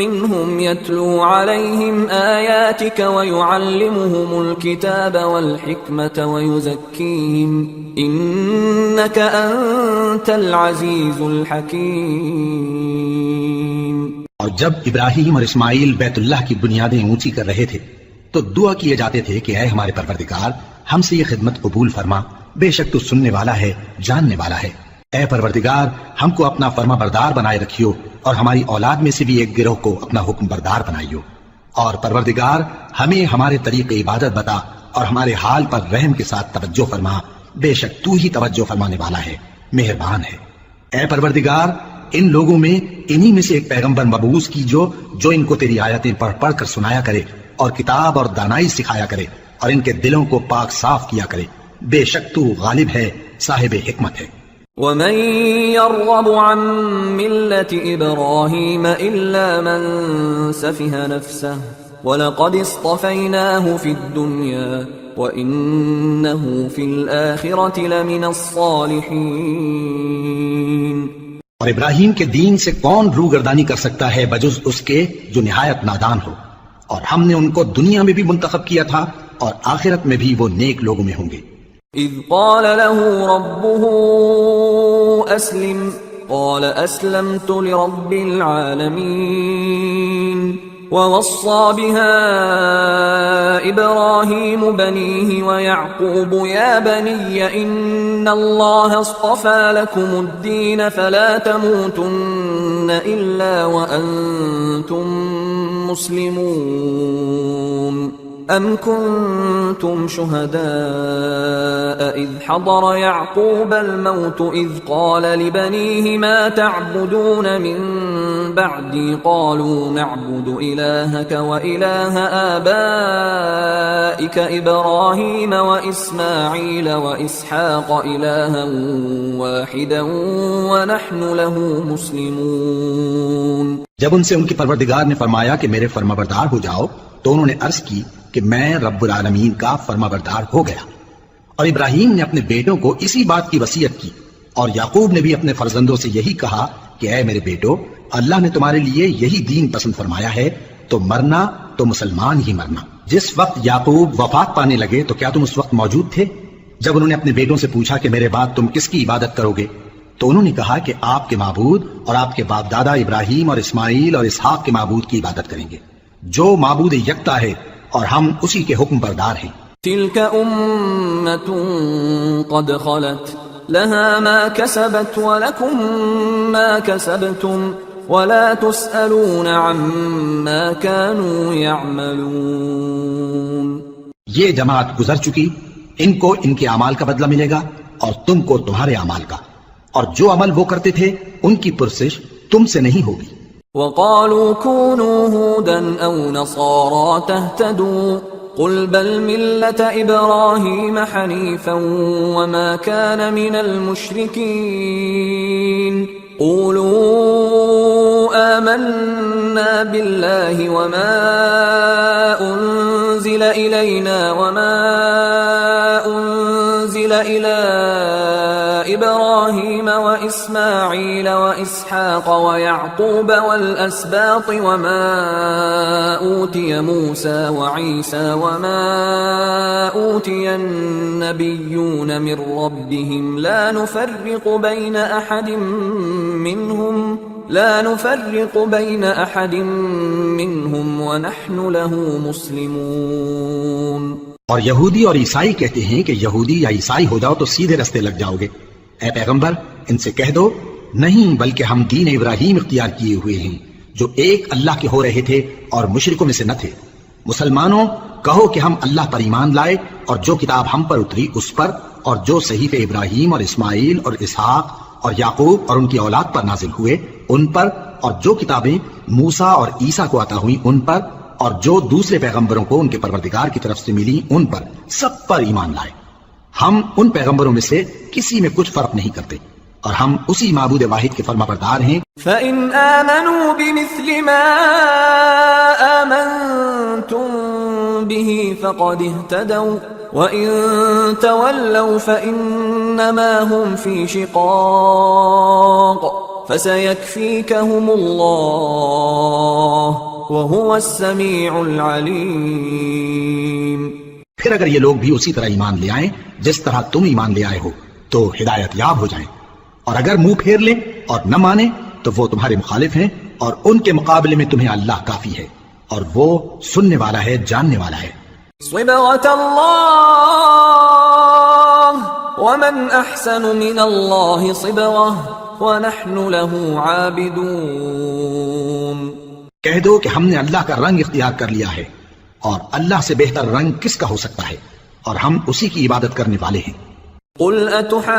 مِّنْهُمْ يَتْلُو عَلَيْهِمْ آيَاتِكَ وَيُعَلِّمُهُمُ الْكِتَابَ وَالْحِكْمَةَ وَيُزَكِّيهِمْ إِنَّكَ أَنْتَ الْعَزِيزُ الْحَكِيمُ۔ اور جب ابراہیم اور اسماعیل بیت اللہ کی بنیادیں اونچی کر رہے تھے تو دعا کیے جاتے تھے کہ اے ہمارے پروردگار ہم سے یہ خدمت قبول فرما، بے شک تو سننے والا ہے، جاننے والا ہے۔ اے پروردگار ہم کو اپنا فرما بردار بنائے رکھیو اور ہماری اولاد میں سے بھی ایک گروہ کو اپنا حکم بردار بنائیو، اور پروردگار ہمیں ہمارے طریق عبادت بتا اور ہمارے حال پر رحم کے ساتھ توجہ فرما، بے شک تو ہی توجہ فرمانے والا ہے، مہربان ہے۔ اے پروردگار ان لوگوں میں انہی میں سے ایک پیغمبر مبعوث کیجو جو ان کو تیری آیتیں پڑھ پڑھ کر سنایا کرے اور کتاب اور دانائی سکھایا کرے اور ان کے دلوں کو پاک صاف کیا کرے، بے شک تو غالب ہے، صاحب حکمت ہے۔ وَمَن يَرْغَبُ عَن مِّلَّةِ إِبْرَاهِيمَ إِلَّا مَن سَفِهَ نَفْسَهُ وَلَقَدِ اصْطَفَيْنَاهُ فِي الدُّنْيَا وَإِنَّهُ فِي الْآخِرَةِ لَمِنَ الصَّالِحِينَ۔ اور ابراہیم کے دین سے کون روگردانی کر سکتا ہے بجز اس کے جو نہایت نادان ہو، اور ہم نے ان کو دنیا میں بھی منتخب کیا تھا اور آخرت میں بھی وہ نیک لوگوں میں ہوں گے۔ اذ قال له ربه اسلم قال اسلمت لرب العالمين ووصى بها ابراهيم بنيه ويعقوب يا بني ان الله اصطفى لكم الدين فلا تموتن الا وانتم مسلمون ام كنتم شهداء اذ حضر يعقوب الموت اذ قال لبنيه ما تعبدون من بعدي قالوا نعبد الهك واله آبائك ابراهيم واسماعيل واسحاق الها واحدا ونحن له مسلمون۔ جب ان سے ان کی پروردگار نے فرمایا کہ میرے فرمانبردار ہو جاؤ تو انہوں نے عرض کی کہ میں رب العالمین کا فرمانبردار ہو گیا، اور ابراہیم نے اپنے بیٹوں کو اسی بات کی وصیت کی، اور یعقوب نے بھی اپنے فرزندوں سے یہی کہا کہ اے میرے بیٹو، اللہ نے تمہارے لیے یہی دین پسند فرمایا ہے، تو مرنا تو مسلمان ہی مرنا۔ جس وقت یعقوب وفات پانے لگے تو کیا تم اس وقت موجود تھے جب انہوں نے اپنے بیٹوں سے پوچھا کہ میرے بعد تم کس کی عبادت کرو گے؟ تو انہوں نے کہا کہ آپ کے معبود اور آپ کے باپ دادا ابراہیم اور اسماعیل اور اسحاق کے معبود کی عبادت کریں گے، جو معبود یکتا ہے اور ہم اسی کے حکم بردار ہیں۔ تلك أمة قد خلت لها ما كسبت ولكم ما كسبتم ولا تسألون عما كانوا يعملون۔ یہ جماعت گزر چکی، ان کو ان کے اعمال کا بدلہ ملے گا اور تم کو تمہارے اعمال کا، اور جو عمل وہ کرتے تھے ان کی پرسش تم سے نہیں ہوگی۔ وقالوا كونوا هودا أو نصارى تهتدوا قل بل ملة إبراهيم حنيفا وما كان من المشركين قولوا آمنا بالله وما أنزل إلينا وما أنزل إلى إبراهيم وإسماعيل وإسحاق ويعقوب والأسباط وما أوتي موسى وعيسى وما أوتي النبيون من ربهم لا نفرق بين أحد منهم ونحن له مسلمون۔ اور یہودی اور عیسائی کہتے ہیں کہ یہودی یا عیسائی ہو جاؤ تو سیدھے رستے لگ جاؤ گے۔ اے پیغمبر ان سے کہہ دو نہیں، بلکہ ہم دین ابراہیم اختیار کیے ہوئے ہیں جو ایک اللہ کے ہو رہے تھے اور مشرکوں میں سے نہ تھے۔ مسلمانوں کہو کہ ہم اللہ پر ایمان لائے اور جو کتاب ہم پر اتری اس پر، اور جو صحیفے ابراہیم اور اسماعیل اور اسحاق اور یعقوب اور ان کی اولاد پر نازل ہوئے ان پر، اور جو کتابیں موسیٰ اور عیسیٰ کو عطا ہوئیں ان پر، اور جو دوسرے پیغمبروں کو ان کے پروردگار کی طرف سے ملی ان پر، سب پر ایمان لائے۔ ہم ان پیغمبروں میں سے کسی میں کچھ فرق نہیں کرتے، اور ہم اسی معبود واحد کے فرمانبردار ہیں۔ فَإِنْ آمَنُوا بِمِثْلِ مَا آمَنْتُمْ بِهِ فَقَدِ اهْتَدَوْا وَإِنْ تَوَلَّوْا فَإِنَّمَا هُمْ فِي شِقَاقٍ فَسَيَكْفِيكَهُمُ اللَّهُ وَهُوَ السَّمِيعُ الْعَلِيمُ۔ پھر اگر یہ لوگ بھی اسی طرح ایمان لے آئیں جس طرح تم ایمان لے آئے ہو تو ہدایت یاب ہو جائیں، اور اگر منہ پھیر لیں اور نہ مانیں تو وہ تمہارے مخالف ہیں، اور ان کے مقابلے میں تمہیں اللہ کافی ہے، اور وہ سننے والا ہے، جاننے والا ہے۔ صبغة الله ومن أحسن من الله صبغة ونحن له عابدون۔ کہہ دو کہ ہم نے اللہ کا رنگ اختیار کر لیا ہے، اور اللہ سے بہتر رنگ کس کا ہو سکتا ہے، اور ہم اسی کی عبادت کرنے والے ہیں۔ قل أتحاجوننا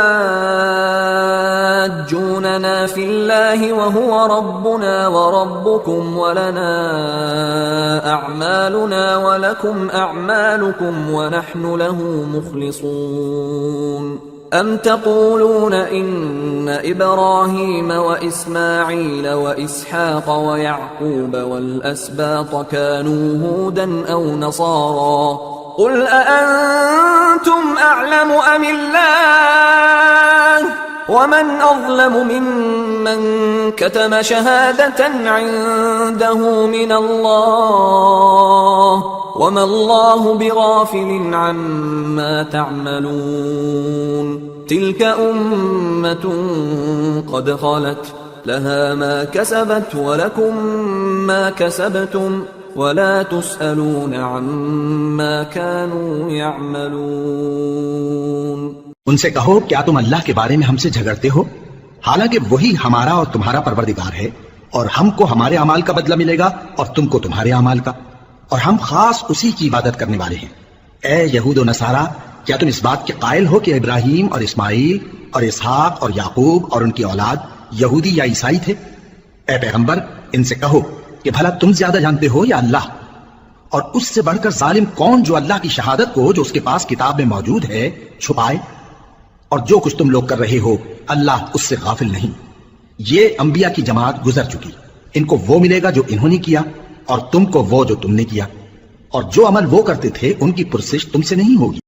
في الله وهو ربنا وربكم ولنا أعمالنا ولكم أعمالكم ونحن له مخلصون أم تقولون إن إبراهيم وإسماعيل وإسحاق ويعقوب والأسباط كانوا هودا أو نصارى قل أأنتم أعلم أم الله ومن أظلم ممن كتم شهادة عنده من الله وما الله بغافل عما تعملون تلك أمة قد خلت لها ما كسبت ولكم ما كسبتم ولا تسألون عما كانوا يعملون۔ ان سے کہو کیا تم اللہ کے بارے میں ہم سے جھگڑتے ہو، حالانکہ وہی ہمارا اور تمہارا پروردگار ہے، اور ہم کو ہمارے اعمال کا بدلہ ملے گا اور تم کو تمہارے اعمال کا، اور ہم خاص اسی کی عبادت کرنے والے ہیں۔ اے یہود و نصارہ، کیا تم اس بات کے قائل ہو کہ ابراہیم اور اسماعیل اور اسحاق اور یعقوب اور ان کی اولاد یہودی یا عیسائی تھے؟ اے پیغمبر، ان سے کہو کہ بھلا تم زیادہ جانتے ہو یا اللہ؟ اور اس سے بڑھ کر ظالم کون جو اللہ کی شہادت کو جو اس کے پاس کتاب میں موجود ہے چھپائے؟ اور جو کچھ تم لوگ کر رہے ہو اللہ اس سے غافل نہیں۔ یہ انبیاء کی جماعت گزر چکی، ان کو وہ ملے گا جو انہوں نے کیا، اور تم کو وہ جو تم نے کیا، اور جو عمل وہ کرتے تھے ان کی پرسش تم سے نہیں ہوگی۔